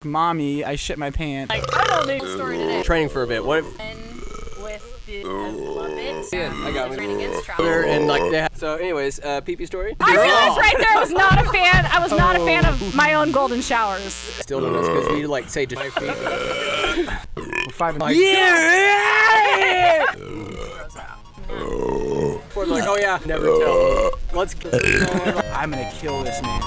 mommy, I shit my pants. I don't need a story today. Training for a bit. What? And with the, I love it. Yeah, I got it. Training against travel. And like, yeah. So, anyways, pee-pee story. I realized right there I was not a fan. I was not a fan of my own golden showers. Still don't know because we like say just 5 feet. 5 Like, yeah! Before they're like, oh yeah, never tell. Let's. I'm gonna kill this man.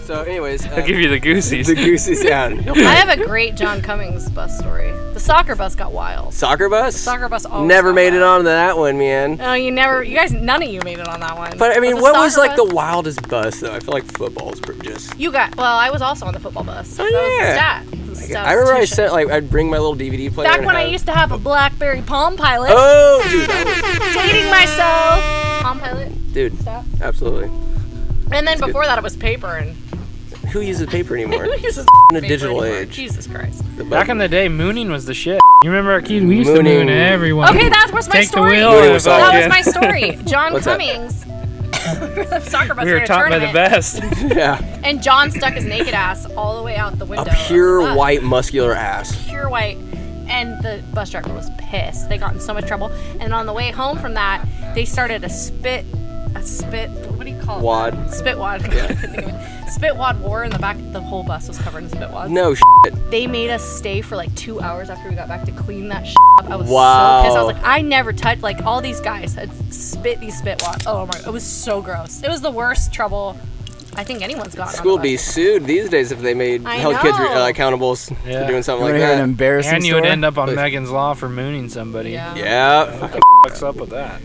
So, anyways, I'll give you the goosies. the goosey sound. I have a great John Cummings bus story. The soccer bus got wild. Soccer bus? Soccer bus always Never got made it wild. onto that one, man. No, you guys, none of you made it on that one. But I mean, the what was soccer like bus- the wildest bus though? I feel like football's just. Well, I was also on the football bus. Oh, That was yeah. the stat. The stat I remember I institution. said like I'd bring my little DVD player. Back and when I have- used to have a BlackBerry Palm Pilot. Oh, dude, that Dating myself. Palm Pilot. was, dude, Stop. absolutely. And then before that, it was paper. And Who uses paper anymore? who uses In a paper digital anymore? age. Jesus Christ. Back in the day, mooning was the shit. You remember our kids? We used to Mooning. moon everyone. Okay, that was my Take story. the wheel. Mooning and was fucking- That was my story. John What's that? Cummings. The soccer bus We were ran a taught by the tournament, best. Yeah, and John stuck his naked ass all the way out the window. a pure of the bus. white muscular ass. Pure white. And the bus driver was pissed. They got in so much trouble. And on the way home from that, they started a spit. What do you call it? Wad. Spit wad. Spit wad war in the back. The whole bus was covered in spit wads. No shit. They made us stay for like 2 hours after we got back to clean that up. I was Wow. so pissed. I was like, I never touched, like, all these guys had spit these spit wads. Oh my, it was so gross. It was the worst trouble I think anyone's gotten. School on would the be bus. sued these days if they I held kids know. accountable Yeah. for doing something You like wanna hear an that. embarrassing And you would story? end up on Please. Megan's Law for mooning somebody. Yeah. Yeah. What's up with that?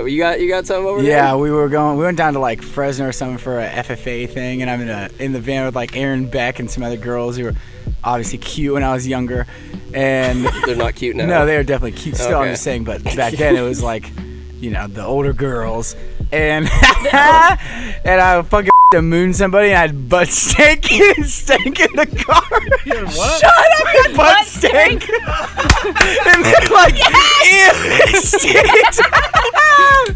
You got something over there? Yeah, we went down to like Fresno or something for a FFA thing, and I'm in the van with like Aaron Beck and some other girls who were obviously cute when I was younger, and They're not cute now. no, they were definitely cute still. I'm Okay. just saying, but back then it was like, the older girls, and and I fucking to moon somebody, and I had butt stank in the car. What? Shut up, I had butt stank. And then like, ew, it stinks.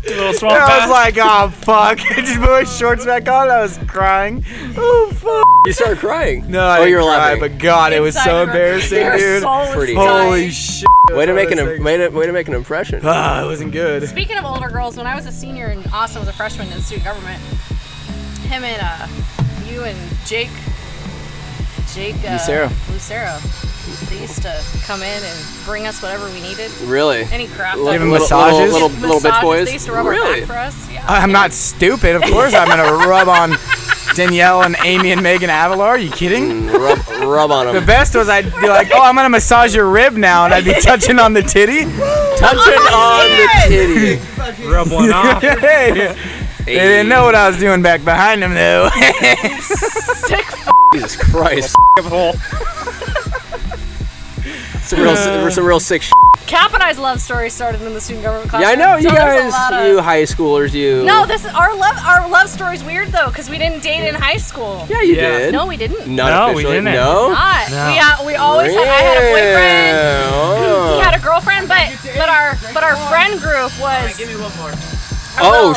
Little swamp And I was ass. like, oh fuck. I just put my shorts back on. I was crying. Oh fuck. You started crying. No, I oh, didn't you're cry, laughing. but God, it was Inside so of her- embarrassing, your dude. soul was Pretty. dying. Holy shit. Way to That's make one an of those way things. to make an impression. Ah, it wasn't good. Speaking of older girls, when I was a senior and Austin was a freshman in student government, him and you and Jake Lucero. they used to come in and bring us whatever we needed. Really? Any crap. Give him Little- massages? Little bitch Massages. boys. They used to rub our Really? back for us. Yeah. I'm not stupid. Of course I'm going to rub on Danielle and Amy and Megan Avalar. Are you kidding? Rub on them. The best was I'd be like, oh, I'm going to massage your rib now, and I'd be touching on the titty. Touching on the titty. Rub one off. Hey. They didn't know what I was doing back behind them, though. Sick. Jesus Christ. Hole. Some real sick shit. Cap and I's love story started in the student government class. Yeah, I know you So there's a guys, lot of- you high schoolers, you. No, our love story's weird though, because we didn't date in high school. Yeah, you Yeah. did. No, we didn't. Not No, we officially. didn't. No. Not. No. We always had. I had a boyfriend. Oh. He had a girlfriend, but our friend group was. Give me one more. Oh,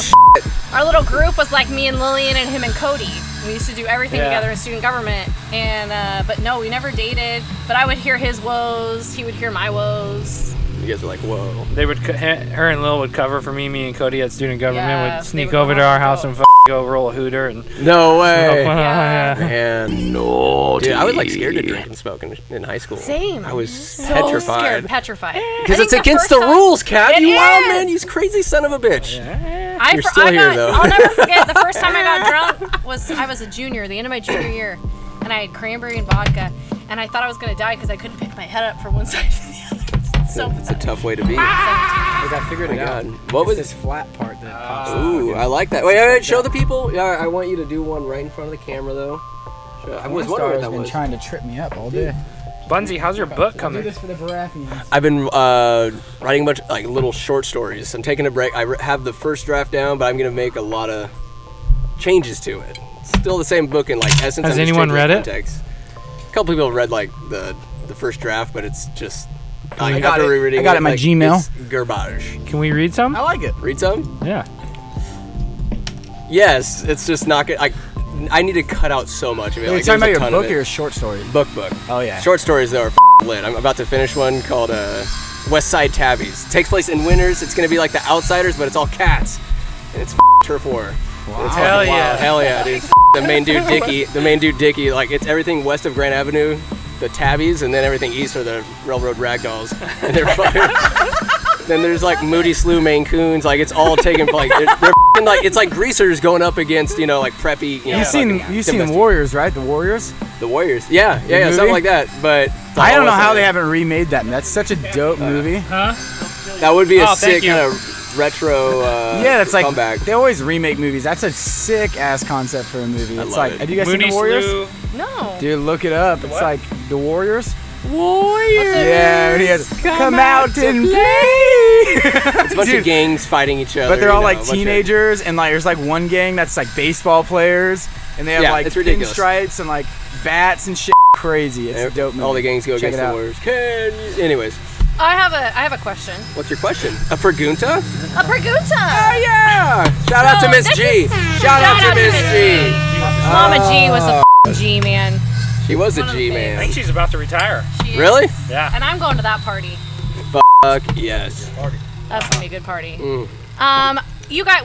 Our little group was like me and Lillian and him and Cody. We used to do everything Yeah. together in student government, and but no, we never dated. But I would hear his woes, he would hear my woes. You guys are like, whoa. They would, her and Lil would cover for me and Cody at student government. Yeah, Would they sneak would over come to our over house and and go roll a hooter and. No way. Yeah. Man, no. Dude, I was like scared to drink and smoke in high school. Same. I was So petrified. petrified. Because I it's think against first the time- rules, Cat. It You wild is. man. You crazy son of a bitch. You're still I here, got, though. I'll never forget the first time I got drunk was I was a junior, the end of my junior year, and I had cranberry and vodka, and I thought I was gonna die because I couldn't pick my head up from one side to the other. So It's a tough way to be. I figured Oh it my out. God. What was this flat part that pops up? Ooh, I like that. Wait, show the people. Yeah, I want you to do one right in front of the camera, though. I was wondering what has that been was. trying to trip me up all day. Bunsey, how's your book Do coming? this for the Baratheons. I've been writing a bunch of like little short stories. I'm taking a break. I have the first draft down, but I'm gonna make a lot of changes to it. Still the same book in like essence. Has I'm just anyone changing read the it? context. A couple people have read like the first draft, but it's just. I got got it. rereading I got it in my like, Gmail. It's garbage. Can we read some? I like it. Read some. Yeah. Yes, it's just not good. I need to cut out so much of it. Are you Like, talking about there's a your ton of book it. or your short story? Book. Oh, yeah. Short stories though are lit. I'm about to finish one called West Side Tabbies. It takes place in winters. It's gonna be like The Outsiders, but it's all cats. And it's turf war. Wow. It's Hell fucking yeah. wild. Hell yeah, dude. The main dude Dickie, like it's everything west of Grand Avenue, the Tabbies, and then everything east are the Railroad Ragdolls. And they're fucking. Then there's like Moody Slew Maine Coons. Like it's all taking place. They're fucking, like it's like greasers going up against like preppy. You've seen domestic- Warriors, right? The Warriors. The Warriors. Yeah, movie? something like that. But it's I all don't know West how Side. they haven't remade that. That's such a dope movie. That would be a Oh, thank sick you. kind of retro. Yeah, that's like comeback. they always remake movies. That's a sick ass concept for a movie. I It's love like, it. have you guys Moody seen The Warriors? Slew. No. Dude, look it up. It's what? like The Warriors. Warriors. Yeah, and he has come out and play. It's a bunch Dude, of gangs fighting each other. but they're all you know, like a bunch of- teenagers, and like there's like one gang that's like baseball players, and they have Yeah, like it's ridiculous. pinstripes and like bats and shit. Crazy. It's a dope movie. All the gangs go Check against it the out. Warriors. Anyways, I have a question. what's your question? A pregunta? A pregunta. Oh yeah! Shout out to So, Miss this G. is- Shout out to Miss G. Mama G was a G, man. She was a One of the G things. I man. think she's about to retire. She is. Really? Yeah. And I'm going to that party. Fuck yes. That's gonna be a good party. Mm.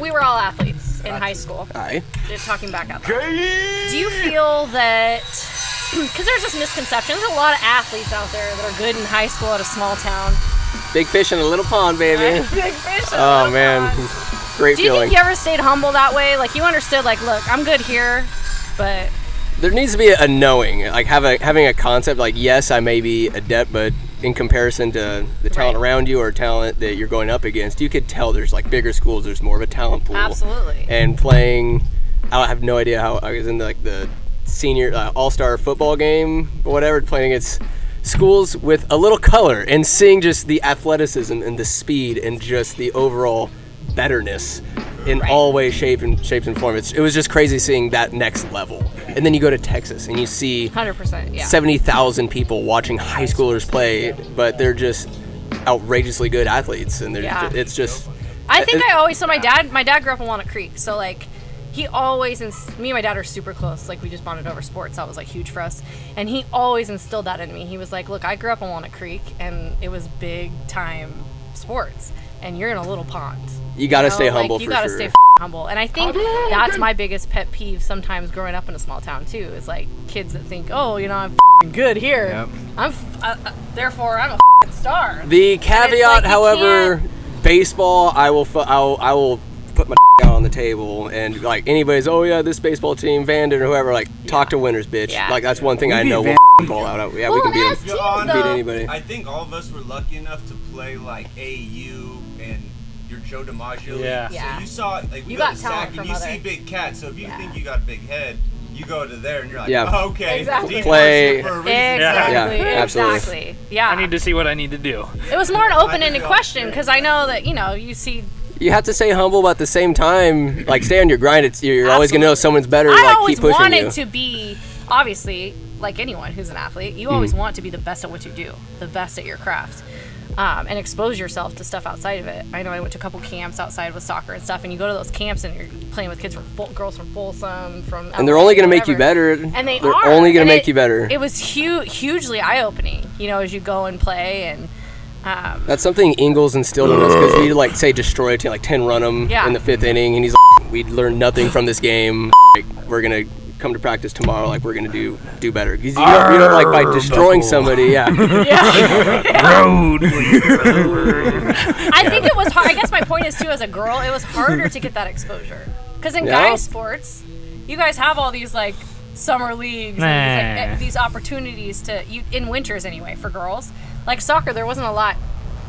We were all athletes in high school. Aye. Just talking back out there. Do you feel that? Because there's this misconception. There's a lot of athletes out there that are good in high school at a small town. Big fish in a little pond, baby. Big fish. in a Oh little man, pond. great Do you feeling. think you ever stayed humble that way? Like you understood, like, look, I'm good here, but There needs to be a knowing, like having a concept. Like yes, I may be adept, but in comparison to the talent Right. around you or talent that you're going up against, you could tell there's like bigger schools. There's more of a talent pool. absolutely. And playing, I have no idea how I was in like the senior all-star football game or whatever, playing against schools with a little color and seeing just the athleticism and the speed and just the overall betterness in Right. all ways, shapes and forms. It was just crazy seeing that next level. And then you go to Texas and you see 100%. Yeah. 70,000 people watching high schoolers play, but they're just outrageously good athletes, and they're Yeah. it's just. I think I always. So my dad grew up in Walnut Creek. So like, he always me and my dad are super close. Like we just bonded over sports. That was like huge for us. And he always instilled that in me. He was like, look, I grew up in Walnut Creek, and it was big time sports, and you're in a little pond. You gotta know, stay like, humble you for gotta sure. stay humble, and I think that's my biggest pet peeve sometimes growing up in a small town too. Is like kids that think, oh, I'm good here. Yep. Therefore I'm a star. The like, caveat, you however, baseball, I will put my down on the table and like anybody's, oh yeah, this baseball team, Vanden or whoever, like talk to winners, bitch. Yeah. Like that's one thing We I beat know. Van- We'll ball out. Yeah, we Well, can beat as them. teams, Beat though, anybody. I think all of us were lucky enough to play like AU and your Joe DiMaggio. Yeah. So Yeah. you saw like we You go got to talent SAC and from you other- see big cats. So if you Yeah. think you got a big head, you go to there and you're like, Yeah. oh, okay, Exactly. deep Play- for a reason. Exactly. Yeah, absolutely. Exactly. Yeah. I need to see what I need to do. It was more an open-ended question because I know that you see. You have to stay humble, but at the same time, like stay on your grind. You're always gonna know someone's better. I Like always keep pushing wanted you. to be, obviously, like anyone who's an athlete, you always want to be the best at what you do, the best at your craft, and expose yourself to stuff outside of it. I know I went to a couple camps outside with soccer and stuff, and you go to those camps and you're playing with kids girls from Folsom, from And they're only gonna LA, make you whatever. better. And they're only gonna and make you better. It was hugely eye-opening, as you go and play and. That's something Ingles instilled in us because we like say destroy a team, like 10 run them Yeah. in the 5th inning, and he's like, we learned nothing from this game. Like, we're gonna come to practice tomorrow. Like we're gonna do better. 'Cause you don't like by destroying somebody. Yeah. I think it was hard. I guess my point is too, as a girl, it was harder to get that exposure. Because in Yeah. guys sports, you guys have all these like summer leagues and these opportunities in winters anyway for girls. Like soccer, there wasn't a lot.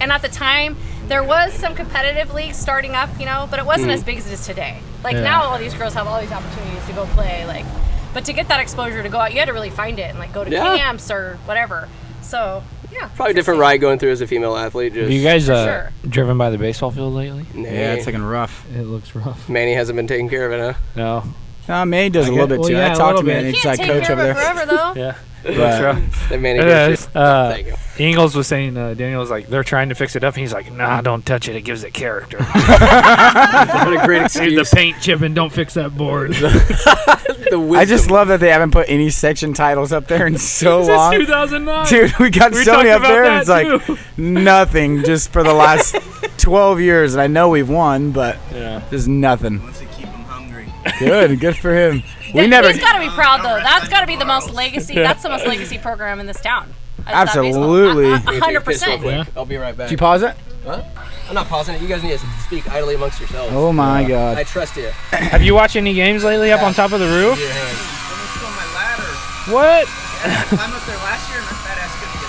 And at the time, there was some competitive leagues starting up, but it wasn't as big as it is today. Like now, all these girls have all these opportunities to go play. Like, but to get that exposure to go out, you had to really find it and like go to Yeah. camps or whatever. So yeah, Probably a different ride going through as a female athlete. Just Have you guys sure. driven by the baseball field lately? Nah. Yeah, it's looking rough. It looks rough. Manny hasn't been taking care of it, huh? No. Manny does a little bit too. I yeah, a talked to little bit. Manny. You He's can't like take coach care over of it there. forever though. Yeah. But- That Manny Yeah, does it's- shit. Thank you. Ingles was saying, Daniel was like, they're trying to fix it up. And he's like, nah, don't touch it. It gives it character. What a great Leave excuse. the paint chipping. Don't fix that board. I just love that they haven't put any section titles up there in so This long. is 2009. Dude, we got We Sony talked up about there, and it's that, like too. nothing just for the last 12 years. And I know we've won, but Yeah. there's nothing. Once they keep them hungry. Good for him. We never. He's got to be proud though. That's got to be the most legacy. That's the most legacy program in this town. That's that baseball. Absolutely. 100%. Yeah. I'll be right back. Did you pause it? Huh? I'm not pausing it. You guys need to speak idly amongst yourselves. Oh my I God. trust you. Have you watched any games lately up on top of the roof? Your hand. Almost on my ladder. What? I climbed up there last year and my fat ass couldn't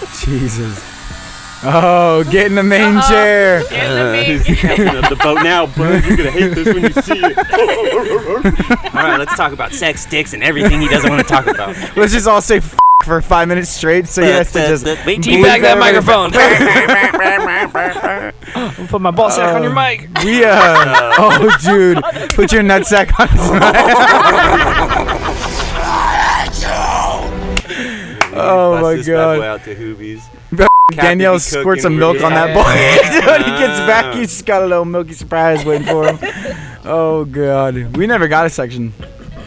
get up. Jesus. Oh, get in the main chair. Here's the meat. Captain of the boat now, bud. You're gonna hate this when you see it. All right, let's talk about sex, dicks, and everything he doesn't want to talk about. Let's just all say f for 5 minutes straight, so he has to just wait, bleep Teabag that everything. microphone. I'll put my ball sack on your mic. We oh dude, put your nutsack on his Oh Bust my this bad boy God. out to Hoobies. Danielle be cooking squirts some real milk on that boy. When he gets back, he's just got a little milky surprise waiting for him. Oh God, we never got a section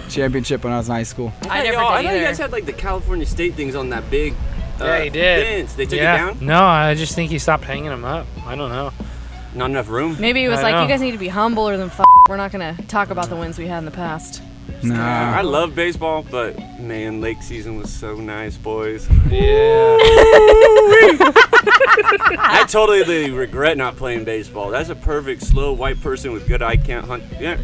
championship when I was in high school. I never I did thought you either. guys had like the California State things on that big. Yeah, he did. Fence. They took it Yeah. down. No, I just think he stopped hanging them up. I don't know. Not enough room. Maybe it was I like, know. you guys need to be humbler than We're not going to talk about the wins we had in the past. I No. love baseball, but man, lake season was so nice, boys. Yeah. I totally regret not playing baseball. That's a perfect slow white person with good eye can't hunt. Yeah.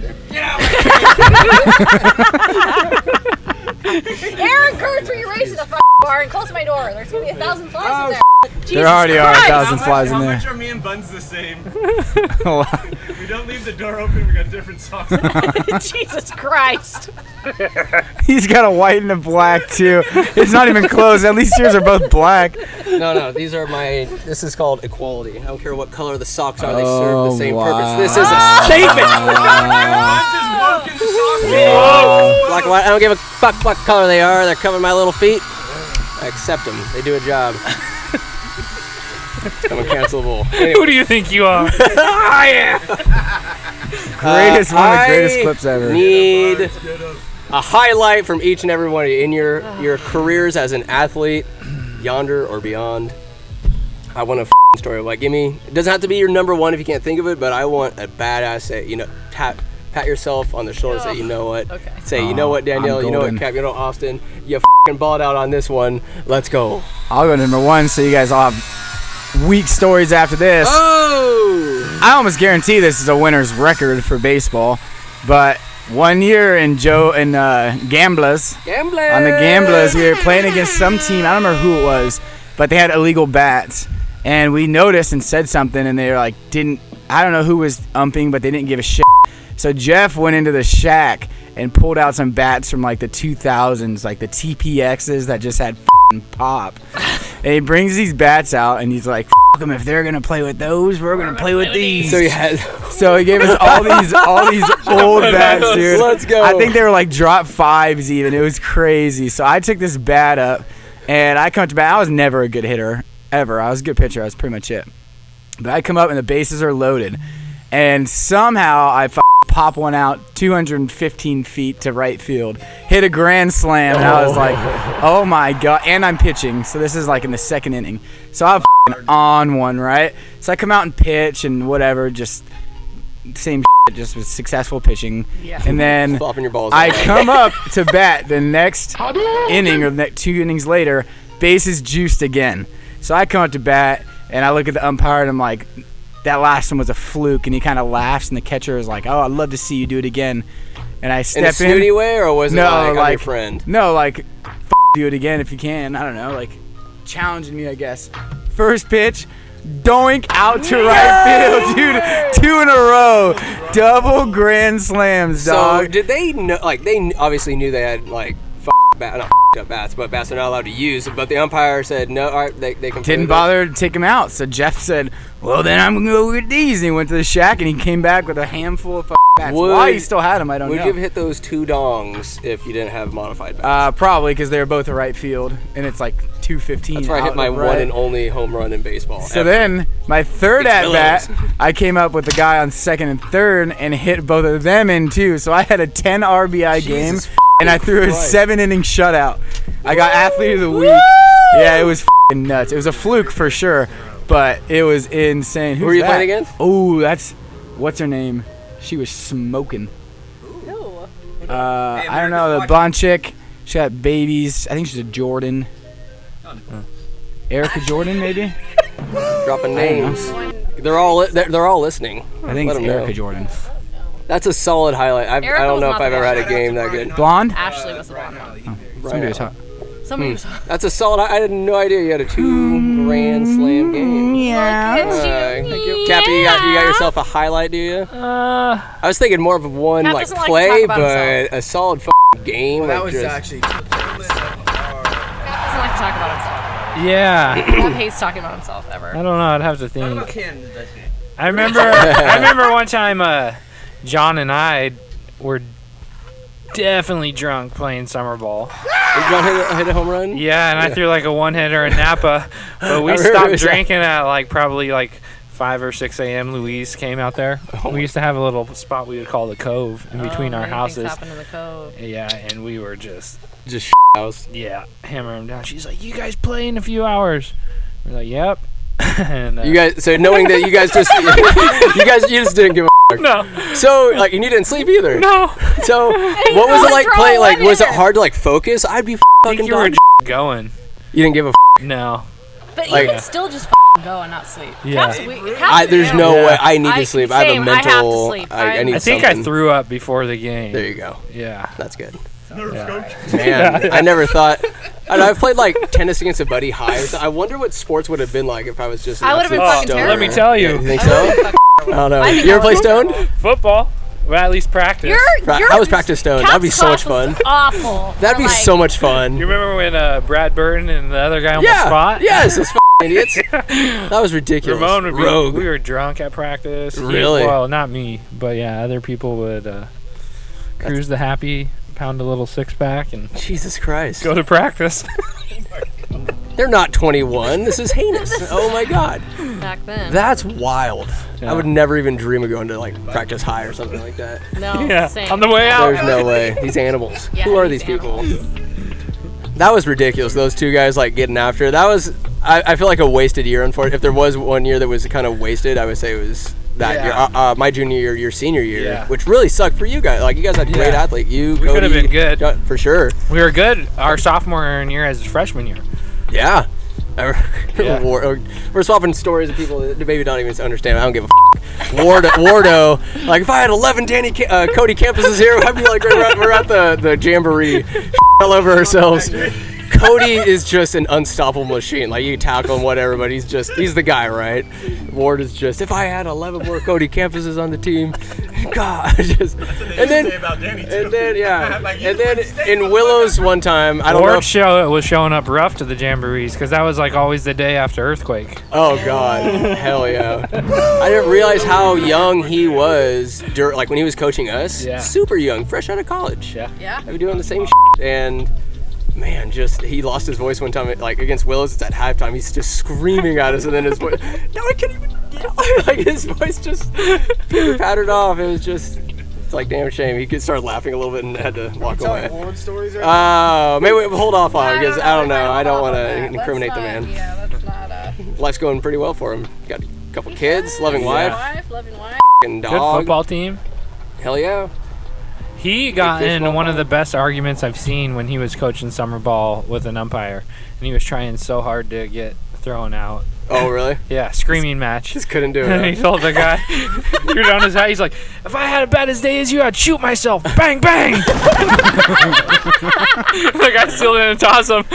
Aaron Kurtz, were you racing the bar and close my door? There's going to be 1,000 flies in there. There already are Christ. 1,000 flies in How there. much are me and Buns the same? We don't leave the door open. We got different socks. Jesus Christ. He's got a white and a black too. It's not even close. At least yours are both black. No, these are my. This is called equality. I don't care what color the socks are. They serve Oh, the same wow. purpose. This is a statement. Buns is woke in socks. Black and white. I don't give a fuck what color they are. They're covering my little feet. I accept them. They do a job. I'm uncancelable. Who do you think you are? Greatest one of the greatest I clips ever. Need a highlight from each and every one of you in your careers as an athlete, yonder or beyond. I want a story. Like, give me. It doesn't have to be your number one if you can't think of it, but I want a badass. Say, pat yourself on the shoulder. Say, you know what? Okay. Say, you know what, Danielle. I'm You know what, golden. Cap. You know, Austin. You balled out on this one. Let's go. I'll go number one, so you guys all have weak stories after this. Oh. I almost guarantee this is a winner's record for baseball, but 1 year in Gamblers, Gambler. on the Gamblers, we were playing against some team. I don't remember who it was, but they had illegal bats, and we noticed and said something, and they were like, I don't know who was umping, but they didn't give a shit. So Jeff went into the shack and pulled out some bats from like the 2000s, like the TPXs that just had pop. And he brings these bats out, and he's like, "F them, if they're gonna play with those, we're gonna play with these." So you had. So he gave us all these old bats, dude. Let's go. I think they were like drop fives even. It was crazy. So I took this bat up, and I come to bat. I was never a good hitter ever. I was a good pitcher. I was pretty much it. But I come up and the bases are loaded, and somehow I pop one out 215 feet to right field, hit a grand slam, and I was like, oh my God. And I'm pitching, so this is like in the second inning. So I'm on one, right? So I come out and pitch and whatever, just same just was successful pitching. Yeah. And then Flopping your balls. I come up to bat the next inning or the next 2 innings later, bases juiced again. So I come up to bat and I look at the umpire and I'm like, that last one was a fluke, and he kind of laughs, and the catcher is like, oh, I'd love to see you do it again. And I in a step snooty way, or was it No, like, I'm your like- friend? No, like, do it again if you can. I don't know, like, challenging me, I guess. First pitch, doink out to right field, dude. 2 in a row. Double grand slams, dog. So did they know? Like, they obviously knew they had like not up bats, but bats are not allowed to use. But the umpire said no. All right, they can. Didn't bother to take him out. So Jeff said, well, then I'm going to go get these. And he went to the shack, and he came back with a handful of bats. Why he still had them, I don't know. Would you have hit those 2 dongs if you didn't have modified bats? Probably because they were both at right field, and it's like 215. That's where I hit my one and only home run in baseball. So then, my third at bat, I came up with the guy on second and third and hit both of them in too. So I had a 10 RBI game, and I threw a 7-inning shutout. I got athlete of the week. Yeah, it was nuts. It was a fluke for sure, but it was insane. Who were you playing against? Oh, that's what's her name? She was smoking. I don't know, the blonde chick. She got babies. I think she's a Jordan. Erica Jordan, maybe. Dropping names. They're all listening. I think Let it's them Erica know. Jordan. That's a solid highlight. I don't know if I've ever had a game that good. Blonde? Ashley was the blonde one. Somebody was hot. Somebody was. That's a solid. I had no idea you had a 2 Grand Slam game. Yeah. Cappy, you got yourself a highlight, do you? I was thinking more of one Cap like doesn't like to play, talk about but a solid game. That like, was just, actually. Cap doesn't like to talk about himself. Yeah. Cap hates talking about himself ever. I don't know. I'd have to think. Ken, I remember one time John and I were definitely drunk playing summer ball. Did John hit a home run? Yeah, and I threw like a one-hitter in Napa, but we I remember stopped that. drinking at like probably like 5 or 6 a.m. Louise came out there. We used to have a little spot we would call the Cove in between our Many things houses. happened in the cove. Yeah, and we were just house. hammer him down. She's like, "You guys play in a few hours." We're like, "Yep." And, You guys, so knowing that you guys just, you just didn't give a fuck. no, So like, you didn't sleep either. no. So what was it like playing? Like, was it hard to like focus? I'd be I fucking think you were done. going. You didn't give a. No. But Like- you can still just go and not sleep. Yeah. There's no way. I need to I- sleep. I have a same, I have to mental. sleep. I need I think something. I threw up before the game. There you go. Yeah. That's good. Yeah. Man, I never thought. I've played like tennis against a buddy high. I wonder what sports would have been like if I was just. I would have been fucking stoner. terrible. Let me tell You you, think so? I don't know. I think You ever I play would- stone? football. Well, at least practice. How was practice stone? That'd be so much fun. Awful. That'd be so much fun. You remember when Brad Burton and the other guy almost fought? Yes, those idiots. That was ridiculous. Ramon would be. Rogue. We were drunk at practice. Really? Well, not me, but yeah, other people would cruise the happy, pound a little 6-pack, and Jesus Christ. go to practice. They're not 21. This is heinous. Oh my God. Back then. That's wild. Yeah. I would never even dream of going to like practice high or something like that. No. yeah. Same. On the way out. There's no way. These animals. Yeah, Who are these these people? That was ridiculous. Those two guys like getting after it. That was. I feel like a wasted year. Unfortunately, if there was one year that was kind of wasted, I would say it was that Yeah. year. My junior year, your senior year, Yeah. which really sucked for you guys. Like you guys had great Yeah. athletes. You, We Cody, could have been good. yeah, for sure. We were good our sophomore year as freshman year. Yeah. Yeah. We're swapping stories of people that maybe don't even understand. I don't give a Wardo, like if I had 11 Cody campuses here, I'd be like, we're at the jamboree all over ourselves. Cody is just an unstoppable machine. Like you tackle him, whatever, but he's the guy, right? Ward is just, if I had 11 more Cody campuses on the team, God, just and then in Willows one time, I don't know. Ward was showing up rough to the jamborees because that was like always the day after earthquake. Oh God, hell yeah! I didn't realize how young he was. Like when he was coaching us, Yeah. super young, fresh out of college. Yeah. Yeah. I've been doing the same and. Man, just he lost his voice one time, like against Willows. It's at halftime. He's just screaming at us, and then his voice. Now I can't even yell. Like his voice just pattered off. It was just. It's like damn shame. He could start laughing a little bit and had to walk away. Maybe hold off on it because I don't know. I don't want to incriminate the man. Yeah, that's not Life's going pretty well for him. Got a couple kids, loving wife, loving wife. and Good dog. football team. Hell yeah. He got fish in ball one of ball. the best arguments I've seen when he was coaching summer ball with an umpire, and he was trying so hard to get thrown out. Oh really? Yeah, screaming match. Just couldn't do And he it. told the guy, threw down his hat. He's like, "If I had a bad as day as you, I'd shoot myself." Bang, bang. The guy still didn't toss him.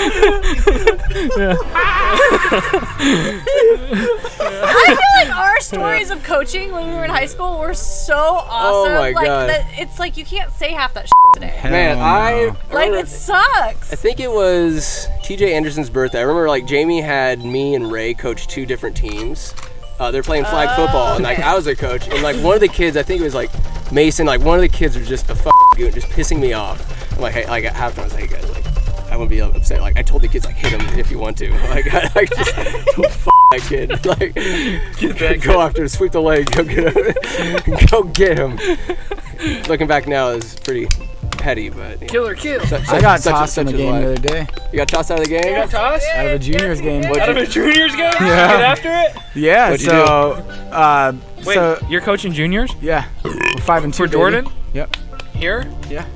I feel like our stories of coaching when we were in high school were so awesome. Oh my like, God. It's like you can't say half that today. Man, I Like remember- it sucks. I think it was TJ Anderson's birthday. I remember like Jamie had me and Ray coach 2 different teams. they're playing flag football, and like I was a coach, and like one of the kids, I think it was like Mason, like one of the kids was just a goon, just pissing me off. I'm like, hey, like at halftime, I was like, hey guys, like I won't be upset. Like I told the kids, like hit him if you want to. Like just don't that kid. Like go after him, sweep the leg, go get him, go get him. Looking back now is pretty petty, but yeah. Killer kill. I got tossed in the game the other day. You got tossed out of the game? You got tossed? Out of a juniors game. Out of a juniors game? Yeah. Get after it? Yeah, What'd you so Wait, so you're coaching juniors? yeah. We're 5-2 For baby. Jordan? Yep. Here? Yeah.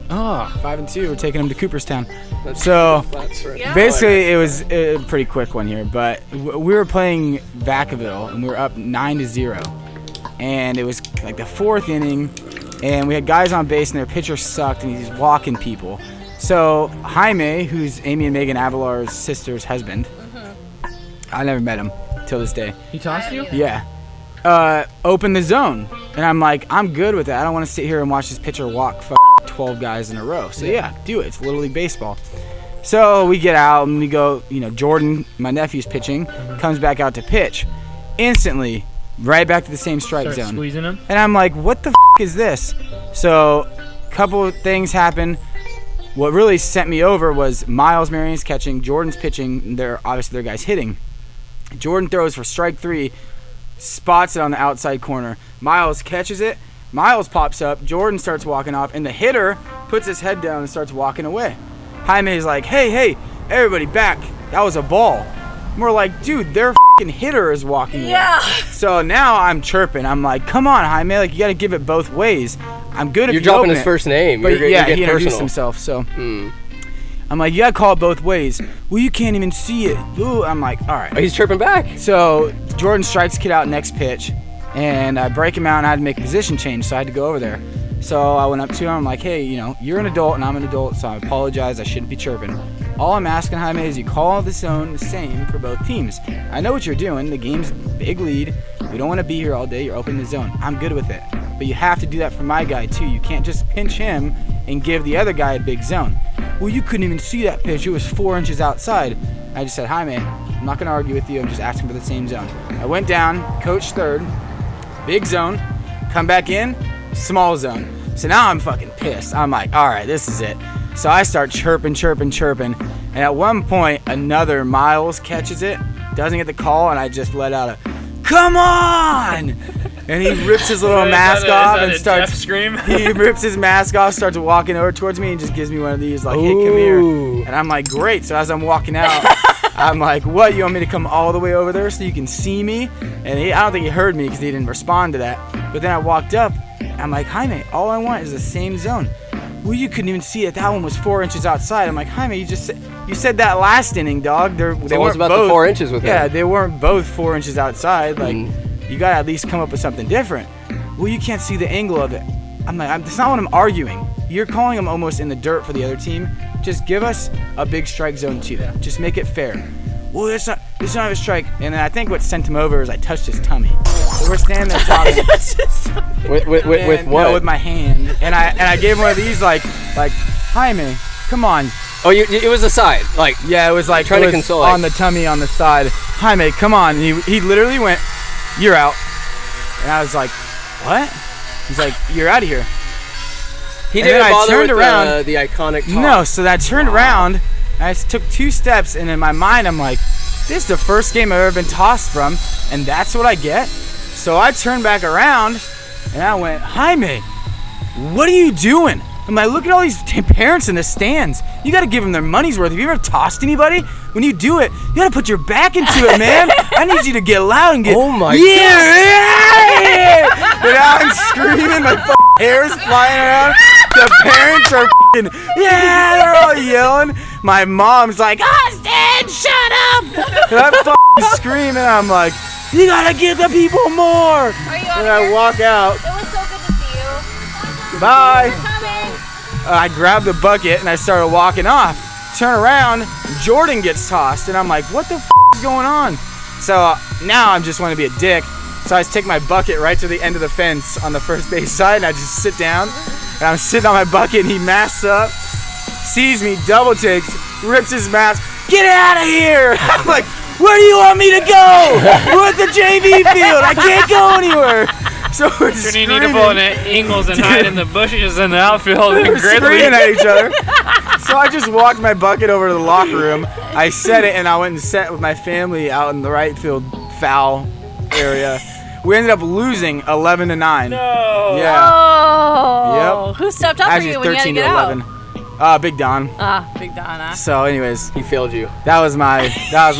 Oh. 5-2. We're taking him to Cooperstown. That's- So that's right. Yeah. basically, it was a pretty quick one here, but we were playing Vacaville and we were up 9-0, and it was like the 4th inning, and we had guys on base and their pitcher sucked and he's walking people. So Jaime, who's Amy and Megan Avalar's sister's husband, I never met him till this day. He tossed you? Yeah. Open the zone. And I'm like, I'm good with that. I don't want to sit here and watch this pitcher walk 12 guys in a row. So yeah, do it. It's Little League Baseball. So we get out and we go, Jordan, my nephew's pitching, comes back out to pitch. Instantly, right back to the same strike Start zone. squeezing him? And I'm like, what the is this? So a couple of things happen. What really sent me over was Miles Marion's catching, Jordan's pitching, obviously their guy's hitting. Jordan throws for strike 3, spots it on the outside corner. Miles catches it. Miles pops up. Jordan starts walking off, and the hitter puts his head down and starts walking away. Jaime is like, hey, everybody back. That was a ball. And we're like, dude, their f***ing hitter is walking away. Yeah. So now I'm chirping. I'm like, come on, Jaime. Like, you got to give it both ways. I'm good if You're you dropping open his it. first name. But You're yeah, getting he introduced personal. himself, so. I'm like, you gotta call it both ways. Well, you can't even see it. Ooh, I'm like, all right. Oh, he's chirping back. So Jordan strikes kid out next pitch, and I break him out, and I had to make a position change, so I had to go over there. So I went up to him. I'm like, hey, you're an adult, and I'm an adult, so I apologize. I shouldn't be chirping. All I'm asking, Jaime, is you call the zone the same for both teams. I know what you're doing. The game's big lead. We don't want to be here all day. You're opening the zone. I'm good with it. But you have to do that for my guy, too. You can't just pinch him and give the other guy a big zone. Well, you couldn't even see that pitch. It was 4 inches outside. I just said, Jaime, I'm not going to argue with you. I'm just asking for the same zone. I went down, coached third, big zone, come back in, small zone. So now I'm fucking pissed. I'm like, all right, this is it. So I start chirping. And at one point, another Miles catches it, doesn't get the call, and I just let out a, come on! And he rips his little mask off and starts. Scream? He rips his mask off, starts walking over towards me, and just gives me one of these, like, hey, come here. And I'm like, great. So as I'm walking out, I'm like, what? You want me to come all the way over there so you can see me? And I don't think he heard me because he didn't respond to that. But then I walked up. I'm like, Jaime, all I want is the same zone. Well, you couldn't even see it. That one was 4 inches outside. I'm like, Jaime, you said that last inning, dog. They So weren't what's about both, the 4 inches with Yeah, him? they weren't both 4 inches outside. Like, you gotta at least come up with something different. Well, you can't see the angle of it. I'm like, that's not what I'm arguing. You're calling them almost in the dirt for the other team. Just give us a big strike zone too. Just make it fair. Well, it's not a strike. And then I think what sent him over is I touched his tummy. So we're standing there talking. With And, what? No, with my hand. And I gave him one of these like Jaime, come on. Oh, it was a side. Like, Yeah, it was like Trying it to was console, on like- the tummy on the side. Jaime, come on. And he literally went, you're out. And I was like, what? He's like, you're out of here. he And didn't then I bother turned with around. the iconic talk. No, so I turned around, and I took 2 steps, and in my mind, I'm like, this is the first game I've ever been tossed from, and that's what I get? So I turned back around, and I went, Jaime, what are you doing? I'm like, look at all these parents in the stands. You got to give them their money's worth. Have you ever tossed anybody? When you do it, you got to put your back into it, man. I need you to get loud and get, Oh my yeah! And I'm screaming, my hair's flying around. The parents are yeah, they're all yelling. My mom's like, Austin, shut up! And I'm screaming. I'm like, you gotta give the people more. Are you And on I here? walk out. It was so good to see you. Bye. Coming. I grabbed the bucket and I started walking off. Turn around, Jordan gets tossed, and I'm like, what the is going on? So now I just want to be a dick. So I just take my bucket right to the end of the fence on the first base side, and I just sit down. And I'm sitting on my bucket, and he masks up, sees me, double takes, rips his mask. Get out of here! I'm like, where do you want me to go? We're at the JV field. I can't go anywhere. So we're So you need to pull in at Ingles and hide in the bushes in the outfield and We're Gridley. screaming at each other. So I just walked my bucket over to the locker room. I set it, and I went and sat with my family out in the right field foul area. We ended up losing 11-9. No. Yeah. Oh. Yep. Who stepped up Actually, for you when you had to 13 get to out? 11. Big Don. Big Donna. So, anyways, He failed you. that was my top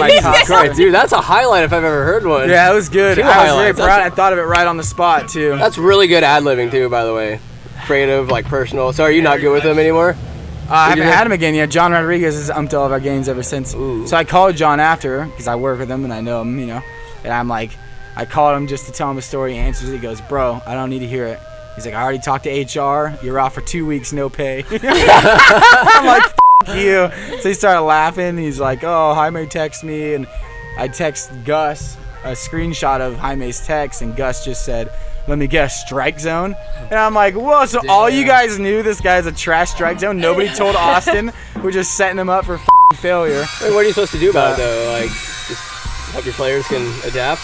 Christ, dude, that's a highlight if I've ever heard one. Yeah, it was good. Two I was very highlights. proud. I thought of it right on the spot too. That's really good ad-libbing too, by the way. Creative, like personal. So are you not good with him anymore? I haven't had him again yet. John Rodriguez has umped all of our games ever since. Ooh. So I called John after because I work with him and I know him, And I'm like, I called him just to tell him a story. He answers it. He goes, "Bro, I don't need to hear it." He's like, "I already talked to HR. You're off for 2 weeks, no pay." I'm like, "F you." So he started laughing. He's like, "Oh, Jaime text me," and I text Gus a screenshot of Jaime's text, and Gus just said, "Let me guess, strike zone." And I'm like, "Whoa!" So all you guys knew this guy's a trash strike zone. Nobody told Austin. We're just setting him up for failure. Wait, what are you supposed to do about it though? Like, just hope your players can adapt.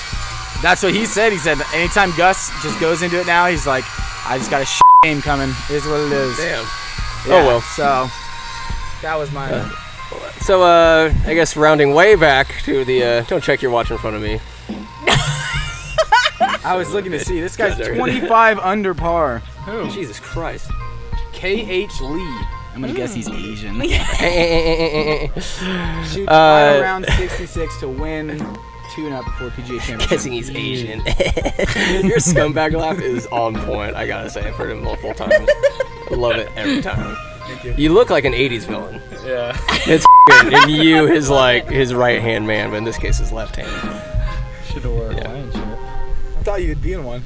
That's what he said. He said anytime Gus just goes into it now, he's like, "I just got a game coming. It is what it is." Damn. Yeah, Oh well. So that was my. So I guess rounding way back to the don't check your watch in front of me. I was looking to see this guy's Sorry. 25 under par. Jesus Christ. K.H. Lee. I'm gonna guess he's Asian. Shoots Uh, right around 66 to win tune-up before PGA Championship. Guessing he's Asian. Your scumbag laugh is on point. I gotta say, I've heard it multiple times. I love it every time. Thank you. You look like an '80s villain. Yeah. It's and you his right hand man, but in this case his left hand. Should have worn a lion shirt. I thought you'd be in one.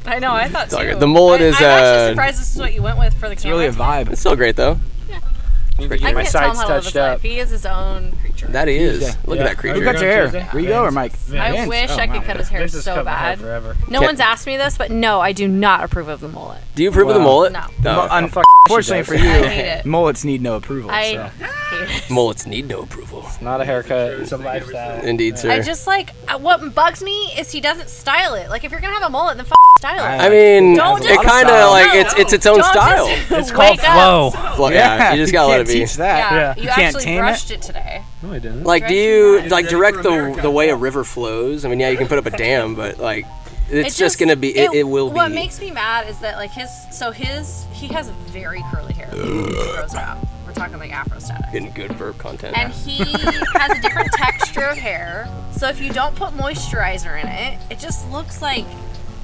I know, I thought It's all too. good. The mullet is, I'm actually surprised this is what you went with for the It's camera. really a vibe. It's still great though. Need to I get can't my tell him sides how to live his touched life. up. He is his own creature. That he is. Yeah. Look at that Who creature. cut your hair? Tuesday? Rigo or Mike? I Vince? wish Oh, I could wow. cut his hair Vince has so cut my hair bad. forever. No Can't- one's asked me this, but no, I do not approve of the mullet. Do you approve of the Wow. mullet? No. No. Unfortunately for I you, hate it. mullets need no approval. I so. hate it. Mullets need no approval. Not a haircut. It's a lifestyle. Indeed, sir. I just what bugs me is he doesn't style it. Like if you're gonna have a mullet, then style it. I mean, Don't it just- kind No. of like it's its own Don't style. just It's called wake up. flow. Well, yeah, you just gotta let it can't be. teach that. Yeah, Yeah. you You can't actually tame brushed it today. No, I didn't. Like, do Right. you like direct the way a river flows? I mean, yeah, you can put up a dam, but like, it's just gonna be. It will be. What makes me mad is that like he has very curly hair. He grows it out. We're talking like Afro status. Getting good burp content. And he has a different texture of hair. So if you don't put moisturizer in it, it just looks like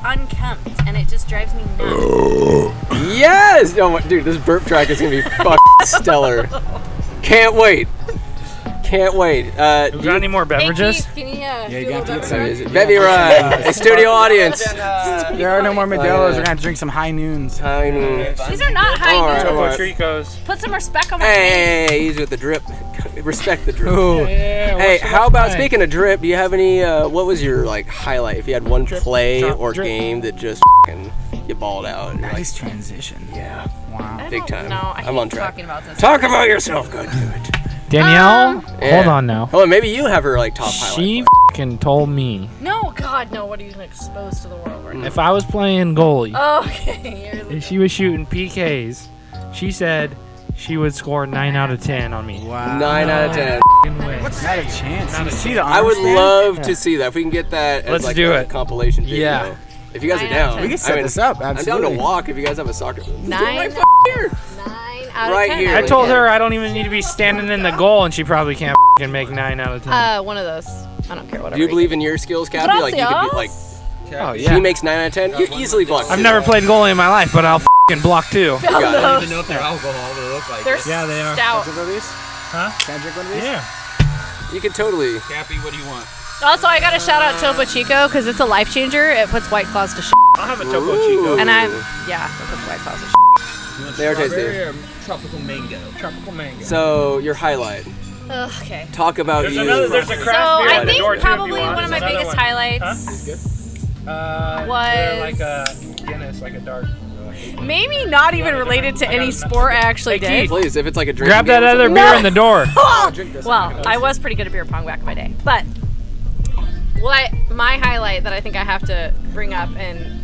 unkempt, and it just drives me nuts. Yes! Oh my, dude, this burp track is gonna be fucking stellar. Can't wait. Can't wait. You got any more beverages? Hey, Keith, can you, Yeah, you do got to a get some. beverage? Bevy run. A studio audience. There are no more Modelo's. We're gonna have to drink some High Noons. I know. These are not high All right, noon. all right. Tricos. Put some respect on my name. Hey, easy with the drip. Respect the drip. Ooh. Hey, how about speaking of drip? Do you have any? What was your like highlight? If you had one play drop, or drip. game that just you balled out. And you're like, Nice transition. yeah. Wow. I big don't time. know. I I'm hate on track. talking about this. Talk about yourself. Go do it. Danielle, Yeah. hold on now. Oh, maybe you have her like top highlight. She f***ing told me No, God, no. What are you exposed to the world right now? if I was playing goalie Oh, okay. You're and she was shooting PKs, she said she would score 9 out of 10 on me. Wow. 9 out of 10. F***ing way. Not a chance. Not You a see the I would arm stand? love to see that. If we can get that as Let's like do a it. compilation video. Yeah. If you guys are 9 out of down. 10. We can set this up. I'm Absolutely. down to walk if you guys have a soccer. Nine. Right here. 9 out Right of 10. here. I told her I don't even need to be standing in the goal, and she probably can't f***ing make 9 out of 10. One of those. I don't care. Whatever. Do you believe in your skills, Cappy? Like you could be like, Oh, if yeah. he makes 9 out of 10, you easily block. I've two. never played goalie in my life, but I'll f***ing block too. You got it. I don't even know if they're alcohol. They look like They're it. Yeah, they are. stout. Drink one of these? Huh? Can I drink one of these? Yeah. You could totally. Cappy, what do you want? Also, I got to shout out Topo Chico because it's a life changer. It puts White Claws to shit. I'll have a Topo Chico. And it puts White Claws to shit. They are tasty. Strawberry or tropical mango? Tropical mango. So your highlight. Ugh, okay. Talk about There's you. a So craft beer I at the think door, too, if you probably want. one of my There's biggest another one. highlights They're was like a Guinness, like a dark. maybe not even related to any sport I actually Hey, did. Please, if it's like a drink. Grab that other beer in the door. Drink this. Well, I was pretty good at beer pong back in my day, but my highlight that I think I have to bring up, and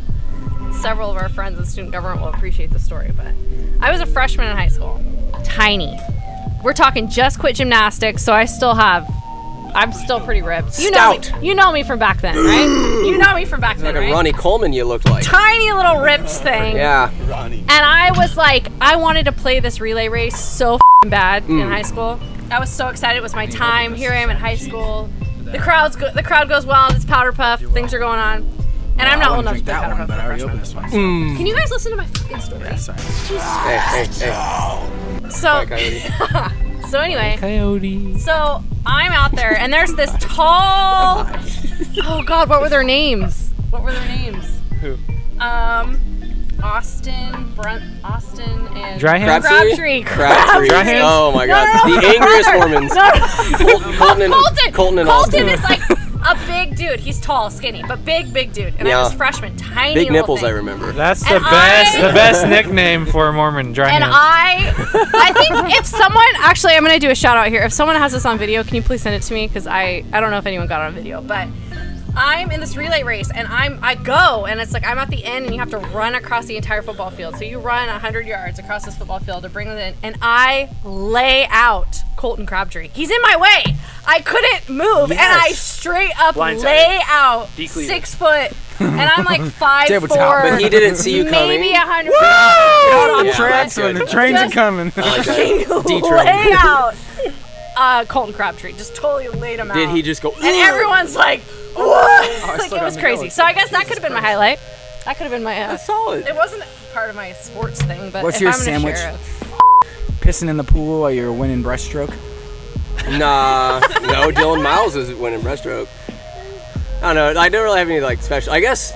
several of our friends in student government will appreciate the story, but I was a freshman in high school. Tiny. We're talking just quit gymnastics, so I'm still pretty ripped. You know me from back then, right? You know me from back then, Like a right? Ronnie Coleman you looked like. Tiny little ripped thing. Yeah. And I was like, I wanted to play this relay race so bad in high school. I was so excited. It was my time. Here I am in high school. The crowd goes wild. It's Powder Puff. Things are going on. And I'm not old enough to play that Powder one, Puff. but I already opened this one. So. Can you guys listen to my fucking story? Yeah, sorry. Hey. So, Bye, Coyote. so anyway, Coyote. so I'm out there, and there's this tall. Oh God, what were their names? Who? Austin, and Dry hands? Crabtree. Dry hands? Oh my God. No, The angriest brother. Mormons. No. Colton and Austin. Colton is like a big dude. He's tall, skinny, but big dude. And I Yeah. was freshman, tiny Big little nipples, thing. I remember. That's the And best. I- The best nickname for a Mormon. Dry And hands. I think if someone, actually, I'm gonna do a shout out here. If someone has this on video, can you please send it to me? Because I don't know if anyone got it on video, but I'm in this relay race, and I go, and it's like I'm at the end, and you have to run across the entire football field. So you run 100 yards across this football field to bring it in, and I lay out Colton Crabtree. He's in my way. I couldn't move, and I straight up Blindsided. lay out Decleated. 6 foot, and I'm like 5'4". Tabletop. But he didn't see you coming. Maybe 100. Yeah. Tracks when the trains are coming. I like that. Lay out Colton Crabtree. Just totally laid him out. Did he just go? And everyone's like, what? Like, it was crazy. So I guess that could have been my highlight. That could have been my. Solid. It wasn't part of my sports thing, but What's if your I'm gonna sandwich? share it- Pissing in the pool while you're winning breaststroke. Nah, no. Dylan Miles is winning breaststroke. I don't know. I don't really have any like special. I guess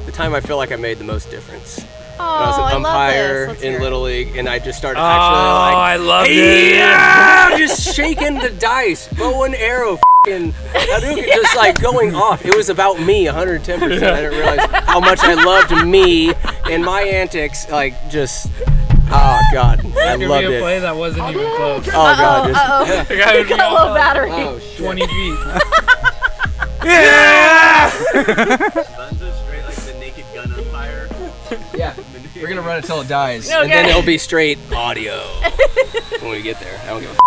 the time I feel like I made the most difference. Oh, I was I an love umpire this. Let's hear in it. Little League, and I just started Oh, actually like, I loved it. yeah, just shaking the dice, bow and arrow, f***ing Hadouken, just like going off. It was about me, 110%. I didn't realize how much I loved me and my antics. Like just, oh God, I Give loved me a it. play that wasn't even close. Oh God, just, Uh-oh. The guy would be Got a low all battery. oh shit. 20 feet. Bunzo straight like the Naked Gun umpire. Yeah, we're gonna run it till it dies, Okay. and then it'll be straight audio when we get there. I don't give a.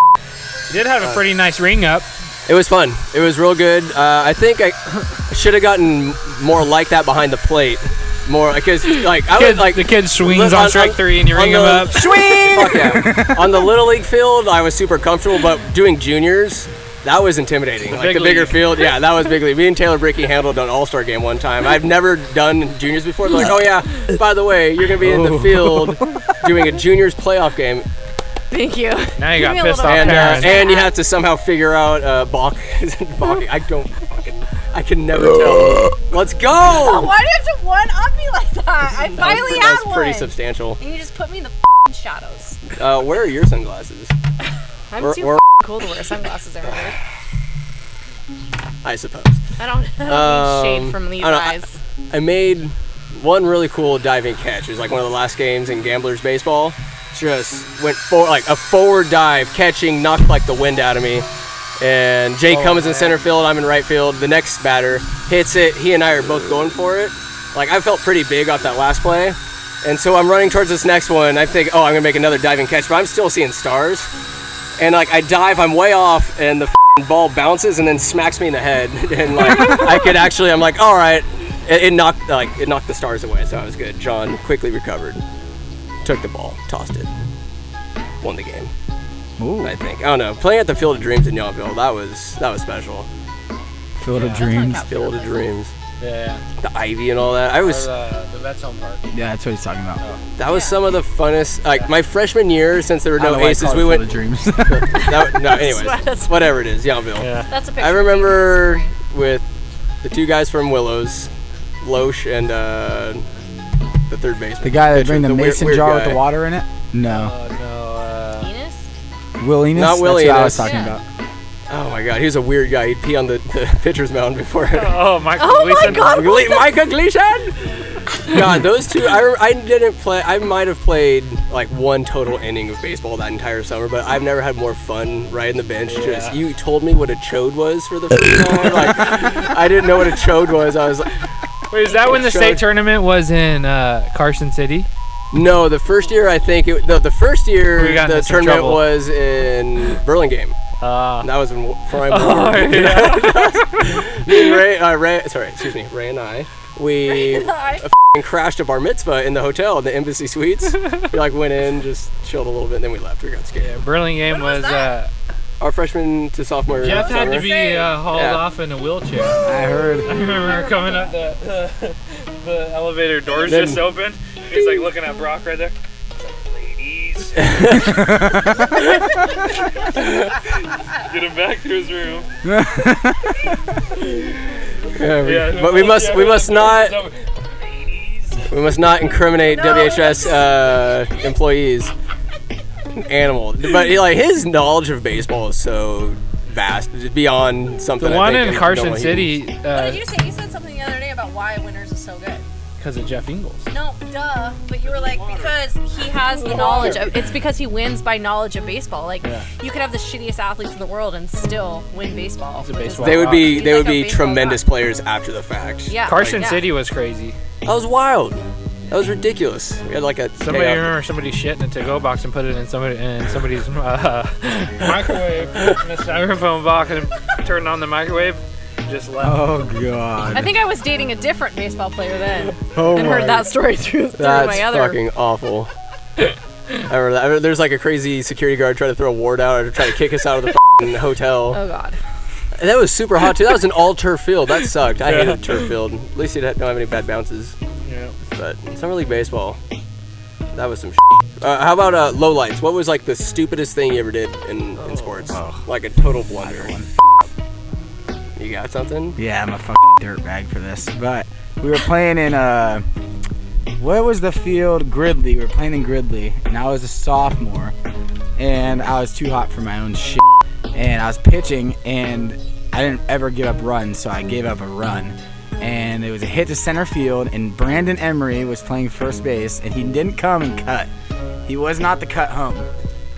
You did have a pretty nice ring up. It was fun. It was real good. I think I should have gotten more like that behind the plate. More because like I was like the kid swings on strike three and you ring him up. Swing! Fuck yeah. On the little league field, I was super comfortable, but doing juniors, that was intimidating. Like big the bigger league. field, yeah, that was big league. Me and Taylor Bricky handled an all-star game one time. I've never done juniors before. They're like, oh yeah, by the way, you're gonna be in the field doing a juniors playoff game, Thank you. Now you Give got me a pissed little off bit. parents. and you have to somehow figure out balk. Balking. I can never tell. Let's go. Why do you have to one up me like that? I finally had That's one. pretty substantial. And you just put me in the shadows. Where are your sunglasses? I'm Or- too or- cool to wear sunglasses everywhere. I suppose. I don't need shade from these I don't know, eyes. I made one really cool diving catch. It was like one of the last games in Gamblers baseball. Just went for like a forward dive, catching, knocked like the wind out of me. And Jay Cummins in center field, I'm in right field. The next batter hits it. He and I are both going for it. Like I felt pretty big off that last play. And so I'm running towards this next one. I think, oh, I'm gonna make another diving catch, but I'm still seeing stars. And like I dive, I'm way off, and the ball bounces and then smacks me in the head. And like I could actually, I'm like, all right. It knocked the stars away, so I was good. John quickly recovered, took the ball, tossed it, won the game. Ooh, I think. I don't know. Playing at the Field of Dreams in Yountville, that was special. Field of Dreams. Field of Dreams, Yeah. the ivy and all that. I Or was. the Vets Home Park. Yeah, that's what he's talking about. That was some of the funnest. Like my freshman year, since there were I don't no know why I aces, call it we Field went. of Dreams. No, anyways, That's- whatever it is, Yountville. Yeah. That's a picture. I remember with the two guys from Willows, Loesch and the third baseman. The guy that Pitcher, bring the weird- mason weird jar with guy. the water in it? No. Enos? Will Enos? Not Will That's what I Enos. was talking Yeah. about. Oh my god, he was a weird guy. He'd pee on the pitcher's mound before. Oh, Michael Oh my Gleason. God. Micah Gleason! God, those two. I didn't play. I might have played like one total inning of baseball that entire summer, but I've never had more fun riding the bench. Just you told me what a chode was for the first time. Like I didn't know what a chode was. I was like, Wait, is that when the state tournament was in Carson City? no, the first year I think the first year We got the into some tournament trouble. was in Burlingame. And that was when Prime. Me and Ray and I, we f***ing crashed a bar mitzvah in the hotel in the Embassy Suites. We like went in, just chilled a little bit, and then we left. We got scared. Yeah, Burlingame was. Our freshman to sophomore Jeff had summer. to be hauled off in a wheelchair. I heard. I remember coming up the elevator doors just open. He's like looking at Brock right there. He's like, ladies. Get him back to his room. But we must not incriminate WHS employees. Animal, but like his knowledge of baseball is so vast, just beyond something. The I one think in I Carson don't City. What did you say? You said something the other day about why Winters is so good. Because of Jeff Ingles. No, duh. But you were like, because he has the knowledge of, it's because he wins by knowledge of baseball. Like, you could have the shittiest athletes in the world and still win baseball. He's a baseball They would be He's they like would a be baseball tremendous god. players after the fact. Yeah. Carson yeah. City was crazy. That was wild. That was ridiculous. We had like a Somebody day off. remember somebody shit in a to-go box and put it in somebody's microwave, in a styrofoam box, and turned on the microwave. Just left. Oh God. I think I was dating a different baseball player then Oh and my. heard that story through That's my other. fucking awful. I remember that. There's like a crazy security guard trying to throw a ward out or try to kick us out of the f***ing hotel. Oh God. And that was super hot too. That was an all turf field. That sucked. I hated turf field. At least you don't have any bad bounces. Yeah. But summer league baseball, that was some. How about lowlights? What was like the stupidest thing you ever did in sports? Like a total blunder. You got something? Yeah, I'm a fucking dirtbag for this. But we were playing in what was the field? Gridley. We were playing in Gridley, and I was a sophomore, and I was too hot for my own shit. And I was pitching, and I didn't ever give up runs, so I gave up a run. And it was a hit to center field, and Brandon Emery was playing first base, and he didn't come and cut. He was not the cut home.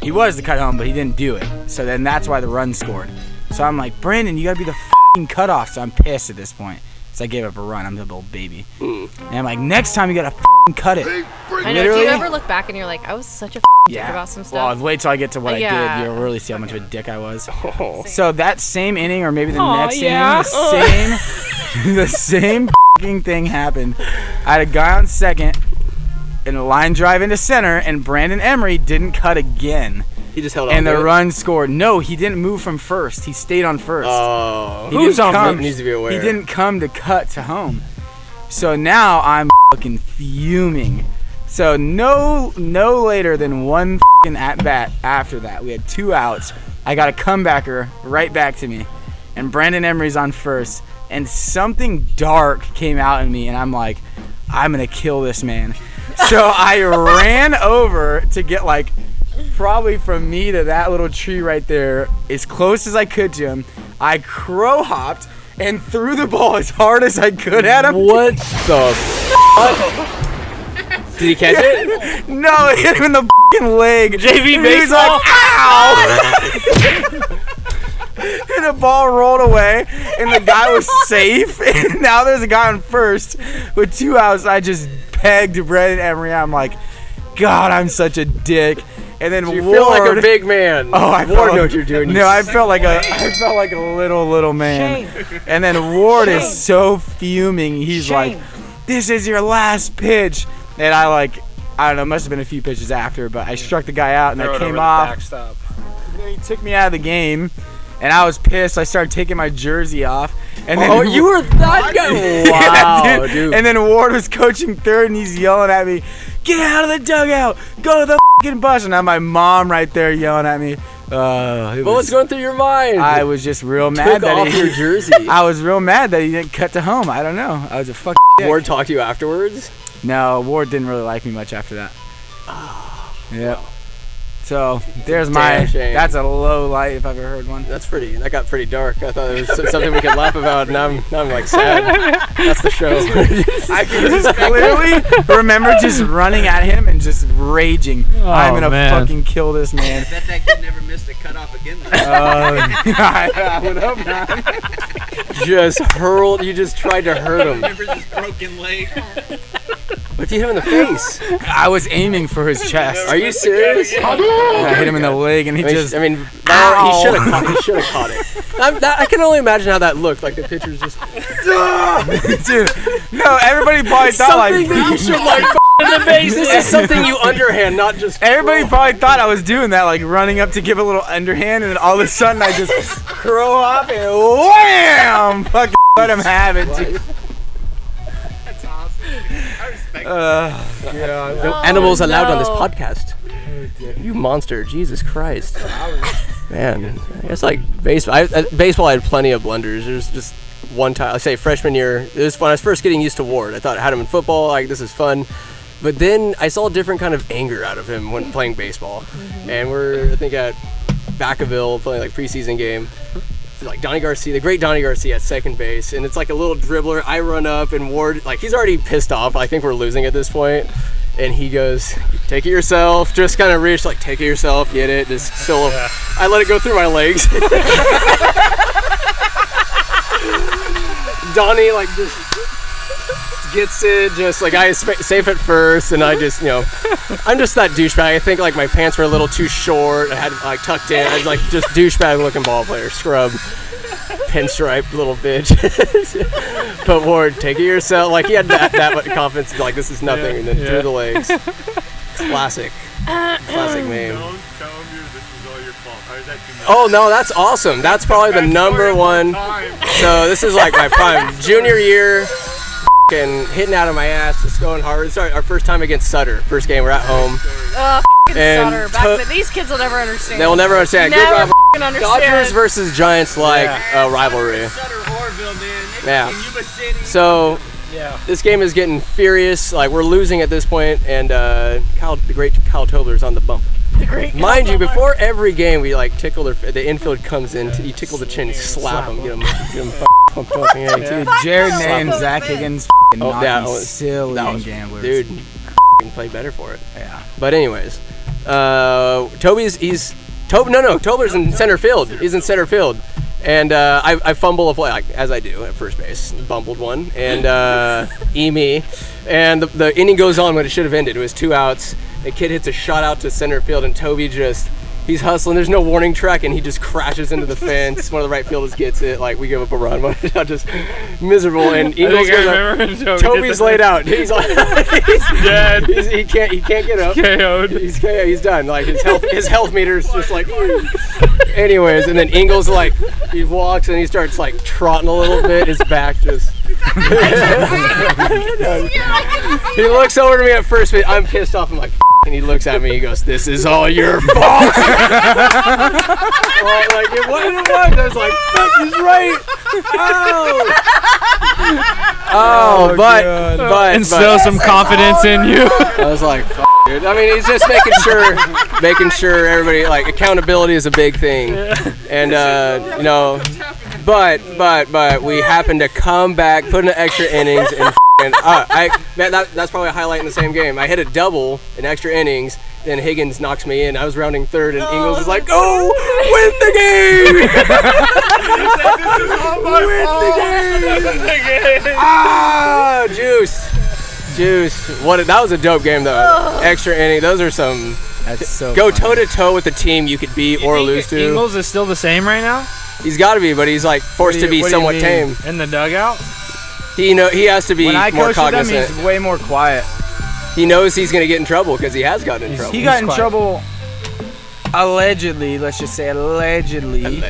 He was the cut home, but he didn't do it. So then that's why the run scored. So I'm like, Brandon, you gotta be the f***ing cutoff. So I'm pissed at this point. So I gave up a run. I'm the little baby. And I'm like, next time you gotta f***ing cut it. I know. Do Literally? you ever look back and you're like, I was such a dick about some Well, stuff? wait till I get to what I Yeah. did. You'll really see how much of a dick I was. Oh. So that same inning, or maybe the next yeah. inning, the same f***ing thing happened. I had a guy on second, and a line drive into center, and Brandon Emery didn't cut again. He just held on. And to the it? run scored. No, he didn't move from first. He stayed on first. Oh. He Who's didn't on come- first? Needs to be aware. He didn't come to cut to home. So now I'm fucking fuming. So no later than one fucking at bat after that. We had 2 outs. I got a comebacker right back to me. And Brandon Emery's on first. And something dark came out in me, and I'm like, I'm gonna kill this man. So I ran over to get like probably from me to that little tree right there, as close as I could to him. I crow hopped and threw the ball as hard as I could at him. What the fuck? Did he catch it? No, it hit him in the fucking leg. JV And he was baseball? like, ow! And the ball rolled away, and the guy was safe. And now there's a guy on first with 2 outs. I just pegged Brandon Emery. I'm like, God, I'm such a dick. And then You Ward, feel like a big man. Oh, I Ward felt know what you're doing. No, I felt like a little man. And then Ward is so fuming. He's like, "This is your last pitch." And I don't know, must have been a few pitches after, but I struck the guy out and Throw I it over came the off. backstop. And then he took me out of the game, and I was pissed. I started taking my jersey off. And then Oh, you were that guy. Wow, Yeah, dude. And then Ward was coaching third, and he's yelling at me, "Get out of the dugout! Go to the fucking bus!" And I have my mom right there yelling at me. What was going through your mind? I was just real mad Took that off he. your jersey. I was real mad that he didn't cut to home. I don't know. I was a fucking dick. Ward talked to you afterwards. No, Ward didn't really like me much after that. Yeah. So there's Damn shame. that's a low light if I've ever heard one. That got pretty dark. I thought it was something we could laugh about, and now I'm like sad. That's the show. I can just clearly remember just running at him and just raging. I'm gonna fucking kill this man. I bet that kid never missed a cutoff again. I would hope not. Just hurled. You just tried to hurt him. Remember this broken leg? What if you hit him in the face? I was aiming for his chest. Are you serious? And I hit him in the leg, and he I mean, just. I mean, Ow. he should have caught it. I can only imagine how that looked. Like the picture's just Dude, no, everybody probably thought like. something that you should like in the face. This is something you underhand, not just. Everybody probably thought I was doing that, like running up to give a little underhand, and then all of a sudden I just curl up and wham! Fucking let him have it, dude. That's awesome. I respect No animals allowed on this podcast. You monster, Jesus Christ. Man, it's like baseball. Baseball, I had plenty of blunders. There's just one time, I say freshman year, it was fun. I was first getting used to Ward. I thought I had him in football, like this is fun. But then I saw a different kind of anger out of him when playing baseball. And we're, I think, at Vacaville playing like preseason game. Like Donnie Garcia, the great Donnie Garcia at second base, and it's like a little dribbler. I run up and Ward, like he's already pissed off. I think we're losing at this point, and he goes, "Take it yourself." Just kind of reached like, "Take it yourself, get it." Just still, I let it go through my legs. Donnie like just gets it, just like I safe at first, and I just, you know, I'm just that douchebag. I think like my pants were a little too short. I had like tucked in. I was like just douchebag looking ball player, scrub, pinstripe little bitch. But Ward, take it yourself. Like he had that much confidence. Like this is nothing, and then through the legs. Classic meme. Don't tell me this is all your fault. Or is that too much? Oh no, that's awesome. That's probably the number one. So this is like my prime junior year. And hitting out of my ass, just going hard. It's our first time against Sutter. First game, we're at home. And Sutter. Back then, these kids will never understand. They will never understand. Never Good f***ing understand. Dodgers versus Giants rivalry. Sutter, Orville, man. Yeah. In Yuba City. So this game is getting furious. Like we're losing at this point, and the great Kyle Tobler's on the bump. Mind you, before every game, we like tickle the infield comes in. You tickle the chin, you slap him, get him pumped up. Yeah. Dude, Jared Nay and Zach Higgins knocked me silly in gamblers. Dude, can play better for it. Yeah. But anyways, Tobler's in center field. He's in center field. And I fumble a play, like, as I do at first base. Bumbled one. And me. And the inning goes on when it should have ended. It was 2 outs. The kid hits a shot out to center field, and Toby he's hustling. There's no warning track, and he just crashes into the fence. One of the right fielders gets it. Like, we give up a run. Just miserable. And Eagles goes Toby's laid out. He's Dead. He can't get up. KO'd. He's done. Like his health meter's just like. Anyways, and then Ingles like he walks and he starts like trotting a little bit. His back just. He looks over to me at first, but I'm pissed off. I'm like, and he looks at me. He goes, "This is all your fault." Like it was. I was like, "Fuck, he's right." But Instill some confidence in you. I was like, "Fuck, dude." I mean, he's just making sure everybody, like, accountability is a big thing, and you know, but we happened to come back, put in extra innings, and that's probably a highlight in the same game. I hit a double in extra innings. Then Higgins knocks me in. I was rounding third, and Ingles is like, "Go win the game!" Juice. That was a dope game though. Extra inning. Those are some. That's so. Go toe to toe with the team you could beat or lose to. Ingles is still the same right now? He's got to be, but he's like forced to be somewhat tame. In the dugout? He has to be When I more coached with him, cognizant. he's way more quiet. He knows he's gonna get in trouble because he has gotten in trouble. He got in trouble. Allegedly, let's just say allegedly,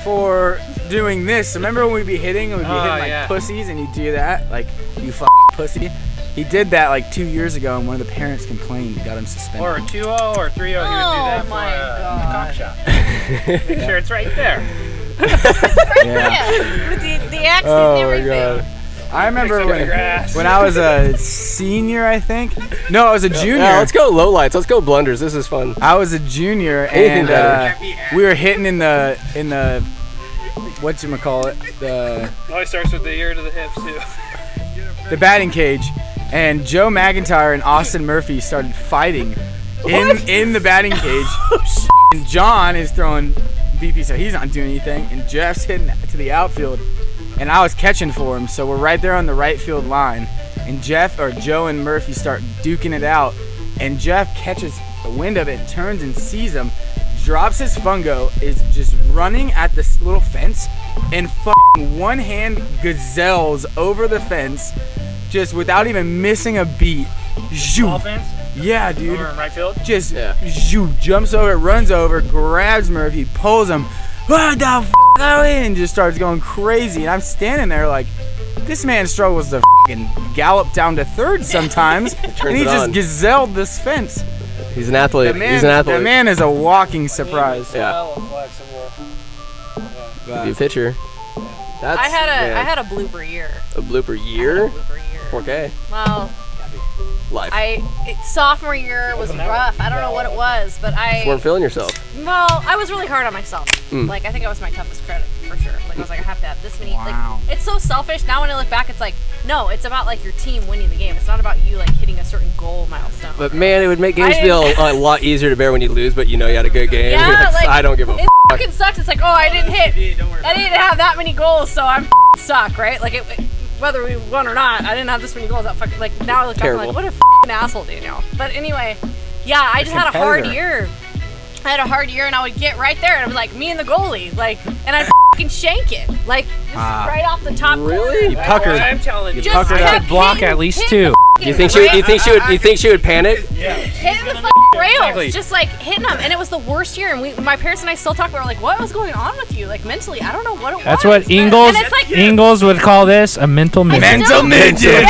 for doing this. Remember when we'd be hitting and we'd be hitting like pussies, and you do that, like you pussy. He did that like 2 years ago, and one of the parents complained, got him suspended. Or a 2-0 or 3-0, he would do that for a cock shot. Make sure it's right there. Yeah. With the accent and everything. God. I remember grass. when I was a senior, I think. No, I was a junior. Yeah, let's go low lights. Let's go blunders. This is fun. I was a junior, Anything and better. we were hitting in the whatchamacallit, Always starts with the ear to the hips too. the batting cage, and Joe McIntyre and Austin Murphy started fighting in the batting cage. And John is throwing BP, so he's not doing anything, and Jeff's hitting to the outfield, and I was catching for him, so we're right there on the right field line, and Joe and Murphy start duking it out, and Jeff catches the wind of it, and turns and sees him, drops his fungo, is just running at this little fence, and one hand gazelles over the fence, just without even missing a beat. Zoom. Offense? Yeah, dude. Over in right field? Just Yeah. jumps over, runs over, grabs Murphy, pulls him, what the f*** are we? And just starts going crazy. And I'm standing there like, this man struggles to f***ing gallop down to third sometimes, and he it just on. gazelled this fence. He's an athlete. The man, He's an athlete. the man is a walking surprise. Yeah. But- New pitcher. That's I had a blooper year. a blooper year. Blooper year. 4K. Well, Life. sophomore year was rough. I don't know what it was, but Weren't feeling yourself. I was really hard on myself. Mm. Like, I think I was my toughest credit for sure. Like, I was like, I have to have this many. Wow. Like, it's so selfish. Now when I look back, it's like, no, it's about like your team winning the game. It's not about you like hitting a certain goal milestone. But man, it would make games I feel a lot easier to bear when you lose, but you know you had a good game. Yeah, You're like, like, I don't give a it fuck. fucking sucks. It's like, oh, I didn't have that many goals, so I'm suck, right? Like, whether we won or not, I didn't have this many goals. That fucking, like, now I look back, I'm Terrible. like, what a asshole, Daniel. But anyway, yeah, I just had a hard year. I had a hard year, and I would get right there, and it was like me and the goalie, like, and I'd fucking shank it, like, just right off the top Really? corner. Puckered. I'm telling you. Just puckered kept up. Block hitting- at least hitting two. the fucking You think she would panic? hitting the fucking rails, Exactly. just like hitting them, and it was the worst year. And my parents and I still talk about it, like, what was going on with you, like mentally? I don't know what it was. That's what but- Ingalls and it's like, Ingalls would call this a mental midget. Mental midget.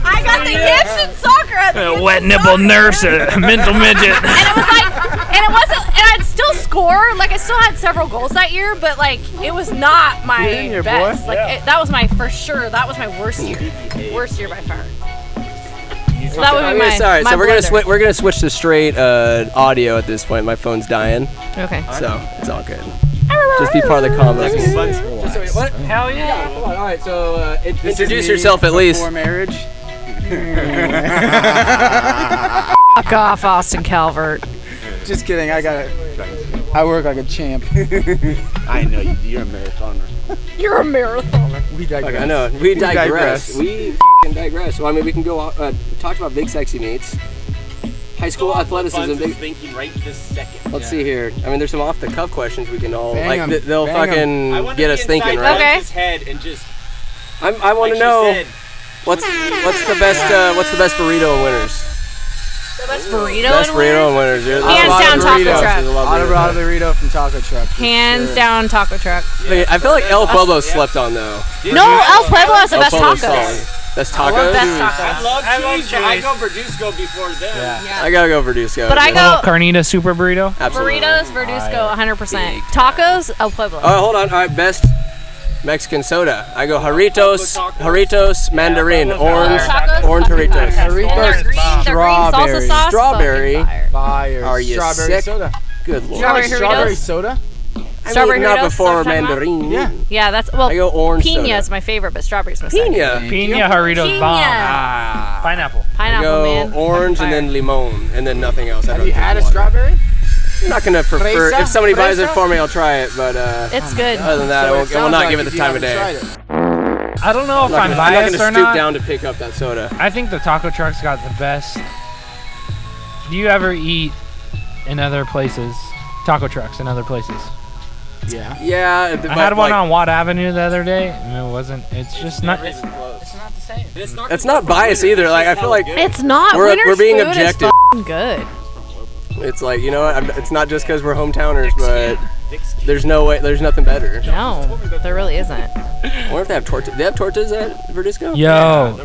I got the yips in soccer. I had the A yips wet in nipple soccer. nurse, a mental midget. And it was like, and it wasn't, and I'd still score. Like, I still had several goals that year, but like, it was not my Get in here, best. boy. Like, that was my, for sure, that was my worst year. Worst year by far. So that would be my. Sorry, my so blunder. we're gonna switch to straight audio at this point. My phone's dying, Okay. so it's all good. Just be part of the combo. What? Hell yeah. Come on, all right. So This is introduce me yourself at least. before marriage. Fuck off, Austin Calvert. Just kidding. I work like a champ. I know you're a marathoner. You're a marathoner. We digress. I know. We digress. digress. We f***ing digress. Well, I mean, we can go talk about big sexy meets. High school athleticism. Buns is Big, thinking right this second. let's see here. I mean, there's some off the cuff questions we can all Bang like. 'em. They'll Bang 'em. fucking I want get to us be thinking, inside right? Okay. His head and just. I want like to she know said, what's the best burrito in Winners. The best burrito. Best in burrito Winners? in Winners. There's a Hands lot of down taco burritos. truck. There's a lot of Auto burritos. burrito from Taco Truck. for Hands sure. down taco truck. I feel like El Pueblo slept on though. No, El Pueblo has the El best Pueblo's tacos. solid. Best I love tacos. best I tacos. love cheese, but I cheese. go Verduzco before them. Yeah. I gotta go Verduzco. But I yeah. go Carnita super burrito. Absolutely. burritos, Verduzco, 100%. Tacos, El Pueblo. Oh, hold on. All right, best Mexican soda. I go Jarritos, mandarin, orange, Tacos, orange fucking Jarritos. fire. And their Jarritos, green salsa strawberry. sauce, Strawberry. fucking fire. Fire. Are you strawberry sick? soda? Good lord. Strawberry Strawberry Doritos? soda? Strawberry not Doritos, before is that what I'm talking mandarin. Yeah. Yeah, that's, well, I go orange Pina soda. is my favorite, but strawberry's my second. Pina. Pina Jarritos Pina. bomb. Ah. Pineapple. I Pineapple, go man. orange and then limon and then nothing else. I Have don't you drink had a water. strawberry? I'm not gonna prefer. Fresa? If somebody buys it Fresa? for me, I'll try it. But It's good. other than that, I So will it sounds not like give it if the you time of haven't day. tried it. I don't know if I'm I'm not biased gonna or stoop not. down to pick up that soda. I think the taco truck's got the best. Do you ever eat in other places? Taco trucks in other places. Yeah. Yeah, I had one on Watt Avenue the other day, and it wasn't. It's just not. It's not the same. It's not It's not bias either. Like I feel like It's not. We're Winter's being food objective. is f***ing good. it's like, you know what? It's not just because we're hometowners, but there's no way. There's nothing better. No, there really isn't. I wonder if they have tortas. They have tortas at Verduzco? Yo,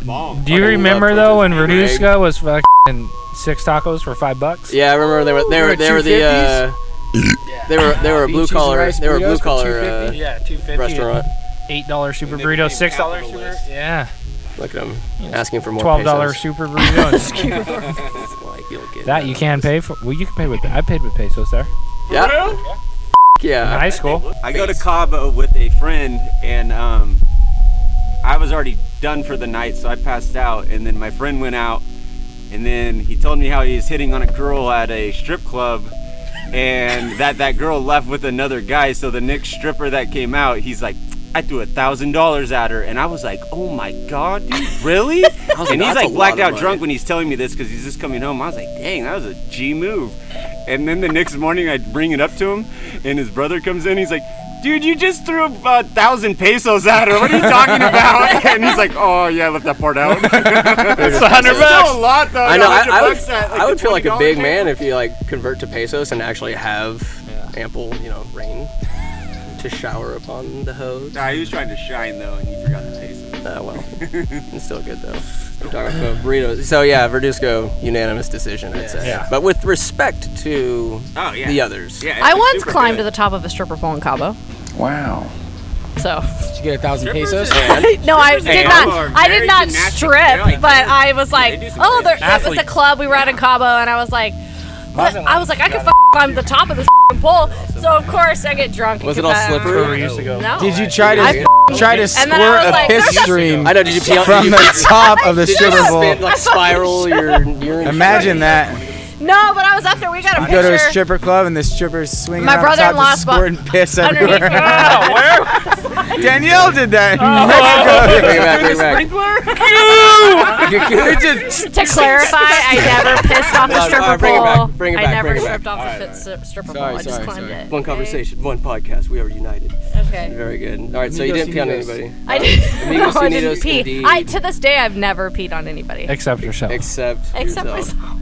do you Fucking remember love though when tortillas. Verduzco was fucking 6 tacos for $5? Yeah, I remember they were the they were a blue Bean, cheese, and collar rice they were a burritos blue for collar Yeah, $2.50. restaurant. $8 super they burrito, became $6 super. capitalists. Yeah. Look at him asking for more $12 pesos. super burrito. Like, you'll get That you can pay for. Well, you can pay with. I paid with pesos there. Yeah. In Yeah. high school. I go to Cabo with a friend, and I was already done for the night, so I passed out. And then my friend went out, and then he told me how he was hitting on a girl at a strip club, and that girl left with another guy. So the next stripper that came out, he's like, I threw $1,000 at her, and I was like, oh my god, dude, really? And he's that's like a blacked lot of out money. drunk when he's telling me this because he's just coming home. I was like, dang, that was a G move. And then the next morning I bring it up to him, and his brother comes in. He's like, dude, you just threw 1,000 pesos at her. What are you talking about? And he's like, oh yeah, I left that part out. It's $100 Still a lot though. I know. $100 at, I would the feel like a $20 big table. man if you like convert to pesos and actually have ample, rain to shower upon the hose. Nah, he was trying to shine though, and he forgot the pesos. Well, it's still good though. We're talking about burritos. So yeah, Verduzco, unanimous decision, I'd say. Yeah. But with respect to Oh yeah. the others. Yeah, I it's once super climbed good. to the top of a stripper pole in Cabo. Wow. So Did you get 1,000 pesos? no, I Hey, did Cabo not. are I very did not gymnastic. strip, They're like but this. I was like, They do some oh, great it was a athletes. club. We were out in Cabo, and I was like, I was like, I could climb the top of this pole. So of course I get drunk. and Was it get all back. slippery? Where we used to go. No. Did you try to I squirt then I was a like, piss "There's stream I know. Did you pee on? from did the you, top of the did you stripper spin, pole? like spiral your urine? Imagine that. No, but I was up there. We got a You go to a picture. stripper club and the strippers swinging My around top brother-in-law's just squirting piss underneath everywhere. me. Oh, where? Danielle did that in Bring it back. Mexico. They just To clarify, I never pissed off the stripper bring it back, pole. bring it I back, never bring it back. stripped off the stripper pole. Sorry, I just sorry, climbed sorry. it. One okay? conversation, one podcast. We are united. Okay. Very good. All right, so you Amigos didn't pee on Unidos. anybody, I did. Amigos No, I didn't Unidos, pee. indeed. To this day, I've never peed on anybody. Except yourself. except Except yourself. myself.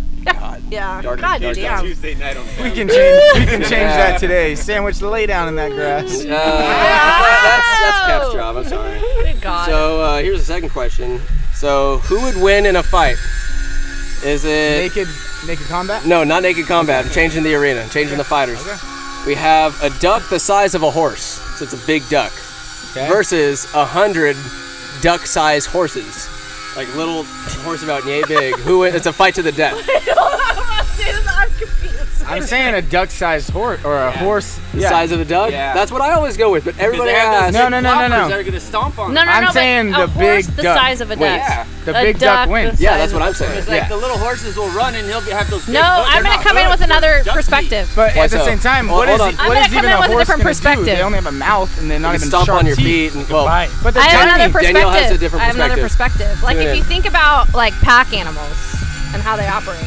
Yeah. Dark God dark damn. Tuesday night on we can change that today. Sandwich the lay down in that grass. That's Cap's job. I'm sorry. Good God. So here's the second question. So who would win in a fight? Is it Naked combat? no, not naked combat? I'm changing the arena, changing the fighters. We have a duck the size of a horse, so it's a big duck, versus 100 duck-sized horses, like little horse about yay big. Who win? It's a fight to the death. I'm confused. I'm saying a duck-sized horse or a horse. The size of a duck. Yeah. That's what I always go with. But everybody They have asks. those No. floppers that are gonna stomp on. No, them. no, I'm saying but the a horse big the duck size of a duck. Yeah. The A big duck the wins. Yeah, size that's of what a- I'm saying. It's like the little horses will run and he'll have those. No, I'm gonna come in with another perspective. But Why at the so? same time, Well, what is hold on. I'm what gonna is come even in a with a horse different gonna perspective. do? They only have a mouth and they're not You even stomp sharp on your teeth. feet and well. Bite. But they're I have another tiny. perspective. Danielle has a different I have another perspective. Like Tune if in. you think about like pack animals and how they operate,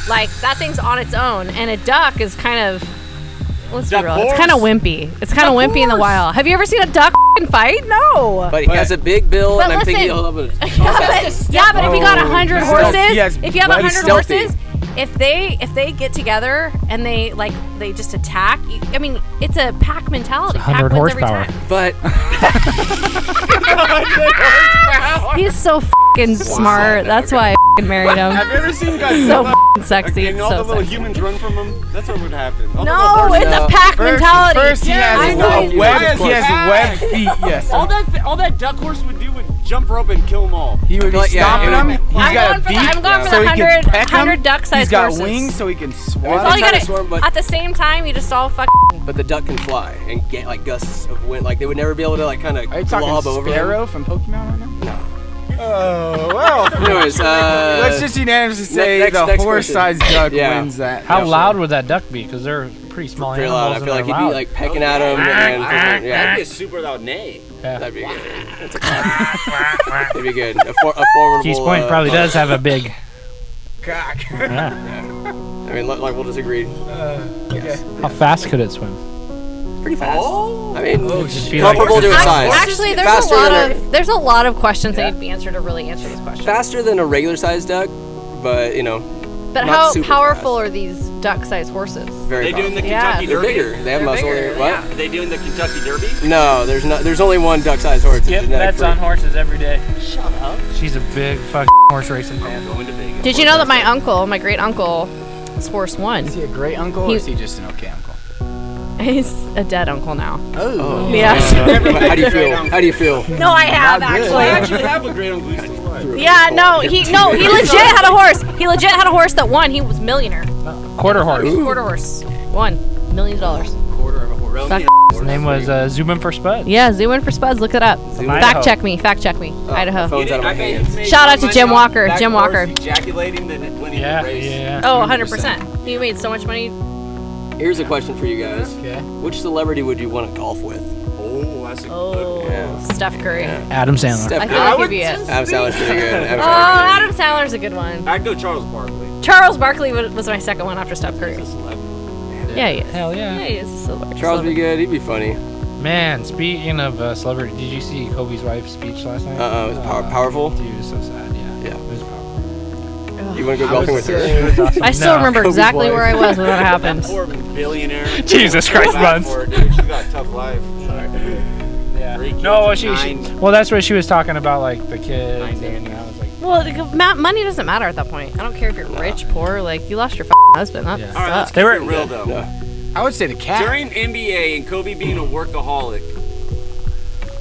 like that thing's on its own, and a duck is kind of. Let's be Duck real. horse? It's kind of wimpy. It's kind of Duck wimpy in the horse. wild. Have you ever seen a duck fight? No. But he has a big bill, But and I'm thinking listen- he'll have a. Yeah, but if you got 100 stealth- horses, yes, if you have but 100 he's stealthy. horses, if they get together and they just attack, I mean, it's a pack mentality. It's 100 pack wins every horsepower. time. But He's so fucking smart. That's why I fucking married him. Have you ever seen So Godzilla? fucking sexy. And It's all the so little sexy. humans run from him. That's what would happen. All the little No, horses- it's a pack mentality. First he I has know. a web. Yes, He has pack. webbed feet. Yes. all that duck horse would do would jump rope and kill them all. He would be Like, yeah, stomping it would them. be- He's I'm got a going for the- beak, I'm going for so the he can 100 peck 'em. 100 duck-sized He's got horses. wings, so he can swat. That's all you trying to gotta. swarm, but- At the same time, you just all fucking. but the duck can fly and get like gusts of wind. Like they would never be able to like kind of Are you glob talking over. Sparrow from Pokemon right now? No. Oh well. Anyways, Let's just unanimously say next the question. horse-sized duck Yeah. wins that. How Yeah, loud would that duck be? Because they're pretty small pretty animals. loud. I and feel like they're he'd loud. be like pecking at him. And That'd be yeah, a super loud neigh. that'd be good. That's a clap. That'd be good. A formidable. Keys Point probably does have a big. cock. Yeah. I mean, like we'll just agree. How fast could it swim? Pretty fast. I mean, Just be like- comparable to its size. Actually, Faster there's a lot of questions that need to be answered to really answer this question. faster than a regular sized duck, but But not how super powerful fast. are these duck-sized horses? very They doing the powerful. Yeah. Kentucky They're Derby? bigger. They have muscle. What? Are they doing the Kentucky Derby? No, there's not. There's only one duck-sized horse. It's a genetic freak. horses every day. Shut up. She's a big fucking horse racing fan. Going to Vegas. Did you know that my great uncle, is horse one? Is he a great uncle or He- is he just an okay uncle? He's a dead uncle now. Oh. Yeah. How do you feel? How do you feel? No, I have Not good. I actually. actually have a great uncle who's still alive. Yeah, no, he legit had a horse. He legit had a horse that won. He was a millionaire. Quarter horse. Quarter horse. $1 million. Quarter of a horse. Fuck. His name was Zubin for Spud. Yeah, zoom for Spuds. Look it up. Idaho. Fact check me. Idaho. Phone's out of my hands. Shout out to Jim Walker. Jim Walker. Ejaculating than winning Yeah, the race. yeah. Oh, 100%. He made so much money. Here's a question for you guys. Okay. Which celebrity would you want to golf with? Oh, that's a good Oh, Yeah. Steph Curry. Adam Sandler. Steph I Curry. feel like he'd be it. Adam Sandler's pretty good. Adam Oh, Sandler's Adam Sandler's a good one. I'd go Charles Barkley. Charles Barkley was my second one after Steph Curry. Yeah, he is. Hell yeah. Yeah, he is a celebrity. Charles would be good. He'd be funny. Man, speaking of celebrity, did you see Kobe's wife's speech last night? It was powerful. Dude, it was so sad. Yeah. Yeah. It was powerful. You want to go golfing with her? I still No, remember Kobe's exactly wife. where I was when that happened. Poor billionaire. Jesus Christ, Bad Buns. for her, dude. She got a tough life. Yeah. Three kids No, at she nine. well, that's what she was talking about, like the kids. 9 And days. I was like, Well, money doesn't matter at that point. I don't care if you're rich, poor. Like, you lost your husband. That Yeah. All right, let's sucks. They were- keep it real though. No. I would say the cat. During NBA and Kobe being a workaholic,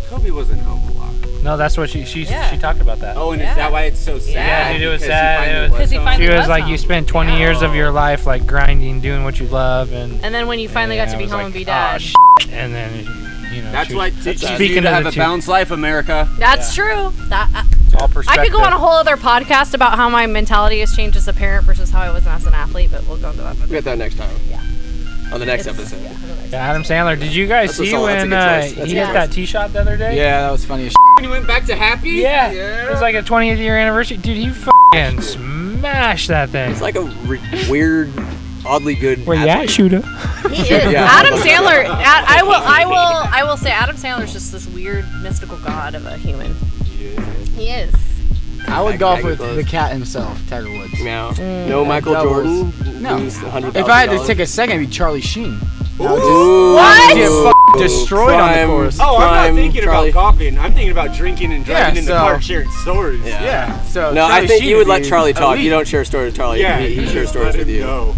Kobe wasn't home a lot. no, that's what she Yeah. talked about that. Oh, and Yeah. is that why it's so sad? Yeah, dude, it was Because he sad. finally It was- 'Cause he home? finally She was was like, home. you spent 20 years of your life like grinding, doing what you love, and And then when you finally got to I be was home like, and be "Oh, dad. and then you know That's she why was it teaches you speaking to of have the a two. balanced life, America. That's true. That all I perspective. could go on a whole other podcast about how my mentality has changed as a parent versus how I was as an athlete, but we'll go into that. We'll get that next time. Yeah. On the next It's- episode. yeah, Yeah, Adam Sandler. Did you guys That's a see solid- that's a when good choice. That's he a hit good that tee shot the other day? Yeah, that was funny as When you went back to Happy? Yeah. It was like a 20th year anniversary. Dude, he fucking smashed that thing. It's like a weird, oddly good. Where you at, athlete. shooter? He is. Yeah. Adam Sandler. I will say Adam Sandler's just this weird mystical god of a human. He is. I would Back- golf back with close. the cat himself, Tiger Woods. Meow. No Michael Doubles. Jordan. No. Lose $100,000. If I had to take a second, it'd be Charlie Sheen. Ooh. What? Get destroyed on the Prime- course. Oh, I'm not Prime thinking Charlie. about golfing. I'm thinking about drinking and driving Yeah, in the so- car sharing stories. Yeah. Yeah. So No, I Charlie think Sheen you would would let be Charlie talk. elite. You don't share stories with Charlie. Yeah, he shares stories let with him you. know.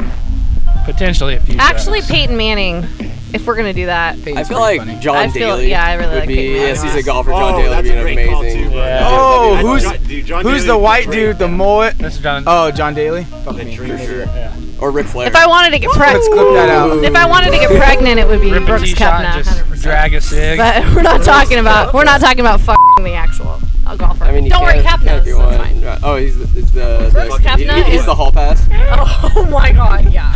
Potentially a few. Actually, Peyton Manning. If we're gonna do that. I Peyton's feel pretty like funny. John I feel- Daly. yeah, I really would like be, Peyton Manning. yes, he's a golfer. John Oh, Daly would that's be a an great call, amazing. too, bro. Yeah. Oh, John- who's dude, John who's Daly's the white great. dude, the mullet? That's John. Oh, John Daly. Fuck me. dream Maybe. shirt. Yeah. Or Ric Flair. If I wanted to get Let's pregnant, clip that out. if I wanted to get pregnant, it would be Rip a Brooks tee shot, Koepka, just 100%. drag a cig. But we're not talking about fucking the actual golfer. I mean, you Don't worry, can- Cap can knows. if you That's want. fine. Right. Oh, he's the Brooks Koepka he's is- the hall pass. Oh my god, yeah.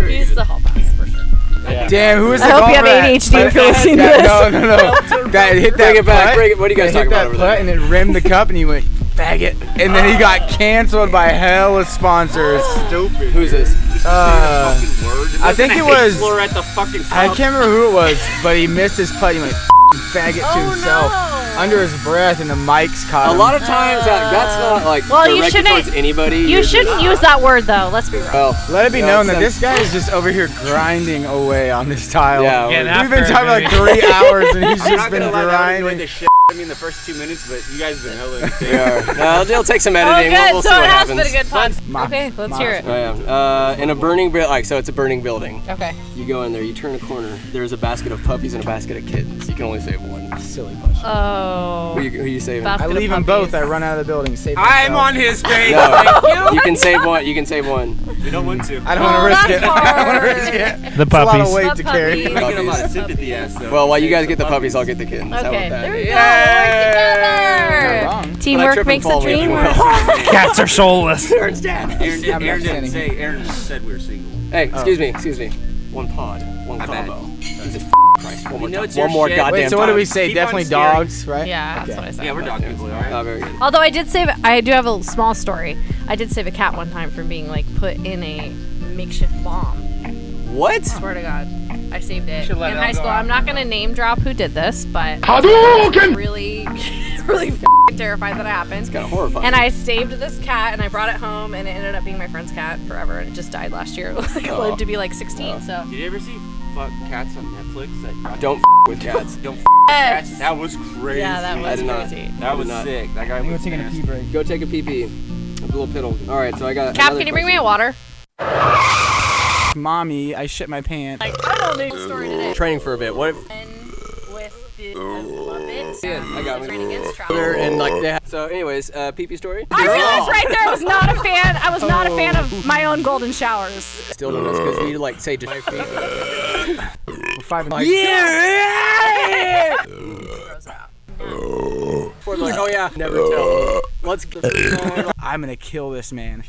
He's the hall pass for sure. Yeah. Damn, who is the I hope you have golfer that- ADHD if you're listening to that- this. No. That hit that Bring it back. putt, Bring it. What are you guys that talking hit about that over putt there? and then rimmed the cup and he went faggot. And then he got canceled by hella sponsors. Stupid. Who's this? Fucking word. I think it was. Slur at the fucking I cup. can't remember who it was, but he missed his putt. He went faggot to Oh, himself no. under his breath, and the mics caught A him. lot of times that's not like Well, you directed shouldn't- towards anybody. You You're just- shouldn't use that word though. Let's be real. Well, Let it be Yeah, known that since- this guy is just over here grinding away on this tile. yeah. Yeah, we're- We've been after, talking like maybe. 3 hours, and he's I'm just not been gonna lie, I enjoyed grinding. the shit. I mean, the first 2 minutes, but you guys have been hella. we are. No, it'll take some Oh, editing. good. We'll So see what it has happens. been a good pod. My- Okay, let's my- hear it. Oh, yeah. In a burning so it's a burning building. Okay. You go in there, you turn a corner. There's a basket of puppies and a basket of kittens. You can only save one. Silly question. Oh. Who you saving? Basket I of leave them puppies. both. I run out of the building. Save I'm myself. on his page. No, you can save one. You can save one. We don't want to. I don't want to risk it. that's I don't want to hard. risk it. The It's a lot of puppies. weight The to carry. puppies. I get a lot of Puppies. sympathy, ass though. Well, while you guys get the puppies, I'll get the kittens. How Okay, about there we that? go. We're Not together. wrong. But I Teamwork trip and makes the fall dream really work. well. Cats are soulless. Aaron's dad. Aaron, I'm Aaron didn't abstaining. say. Aaron said we were single. Hey, excuse me. One pod, one My bad. combo. Jesus Christ! One more know time. it's your One more shit. goddamn Wait, so what time. do we say? Keep on Definitely steering. dogs, right? Yeah, that's Okay. what I said. Yeah, we're dog people, alright? Oh, very good. Although I did save, I do have a small story. I did save a cat one time from being like put in a makeshift bomb. What? Swear to God, I saved it should in let it all high go school. out. I'm not gonna name drop who did this, but really, really f***ing terrified that it happened. Kind of horrifying. And I saved this cat and I brought it home and it ended up being my friend's cat forever and it just died last year. Like, it lived to be like 16. So Did you ever see Fuck Cats on Netflix? That Don't with cats. Don't yes. Cats. That was crazy. Yeah, that I was did not. crazy. That was Not. sick. That guy was taking a nasty. pee break. Go take a pee pee. A little piddle. All right, so I got. Cap, another can you bring me question. a water? mommy, I shit my pants. Like, I don't need a story today. Training for a bit. What? If, And with the, I love it. Yeah, I got was it. running against travel. and like yeah. So, anyways, pee-pee story. I realized right there I was not a fan. I was not a fan of my own golden showers. Still don't know because we like say just 5 feet. 5 Like, yeah! Grows out. Before they're like, oh yeah, never tell. Let's. I'm gonna kill this man.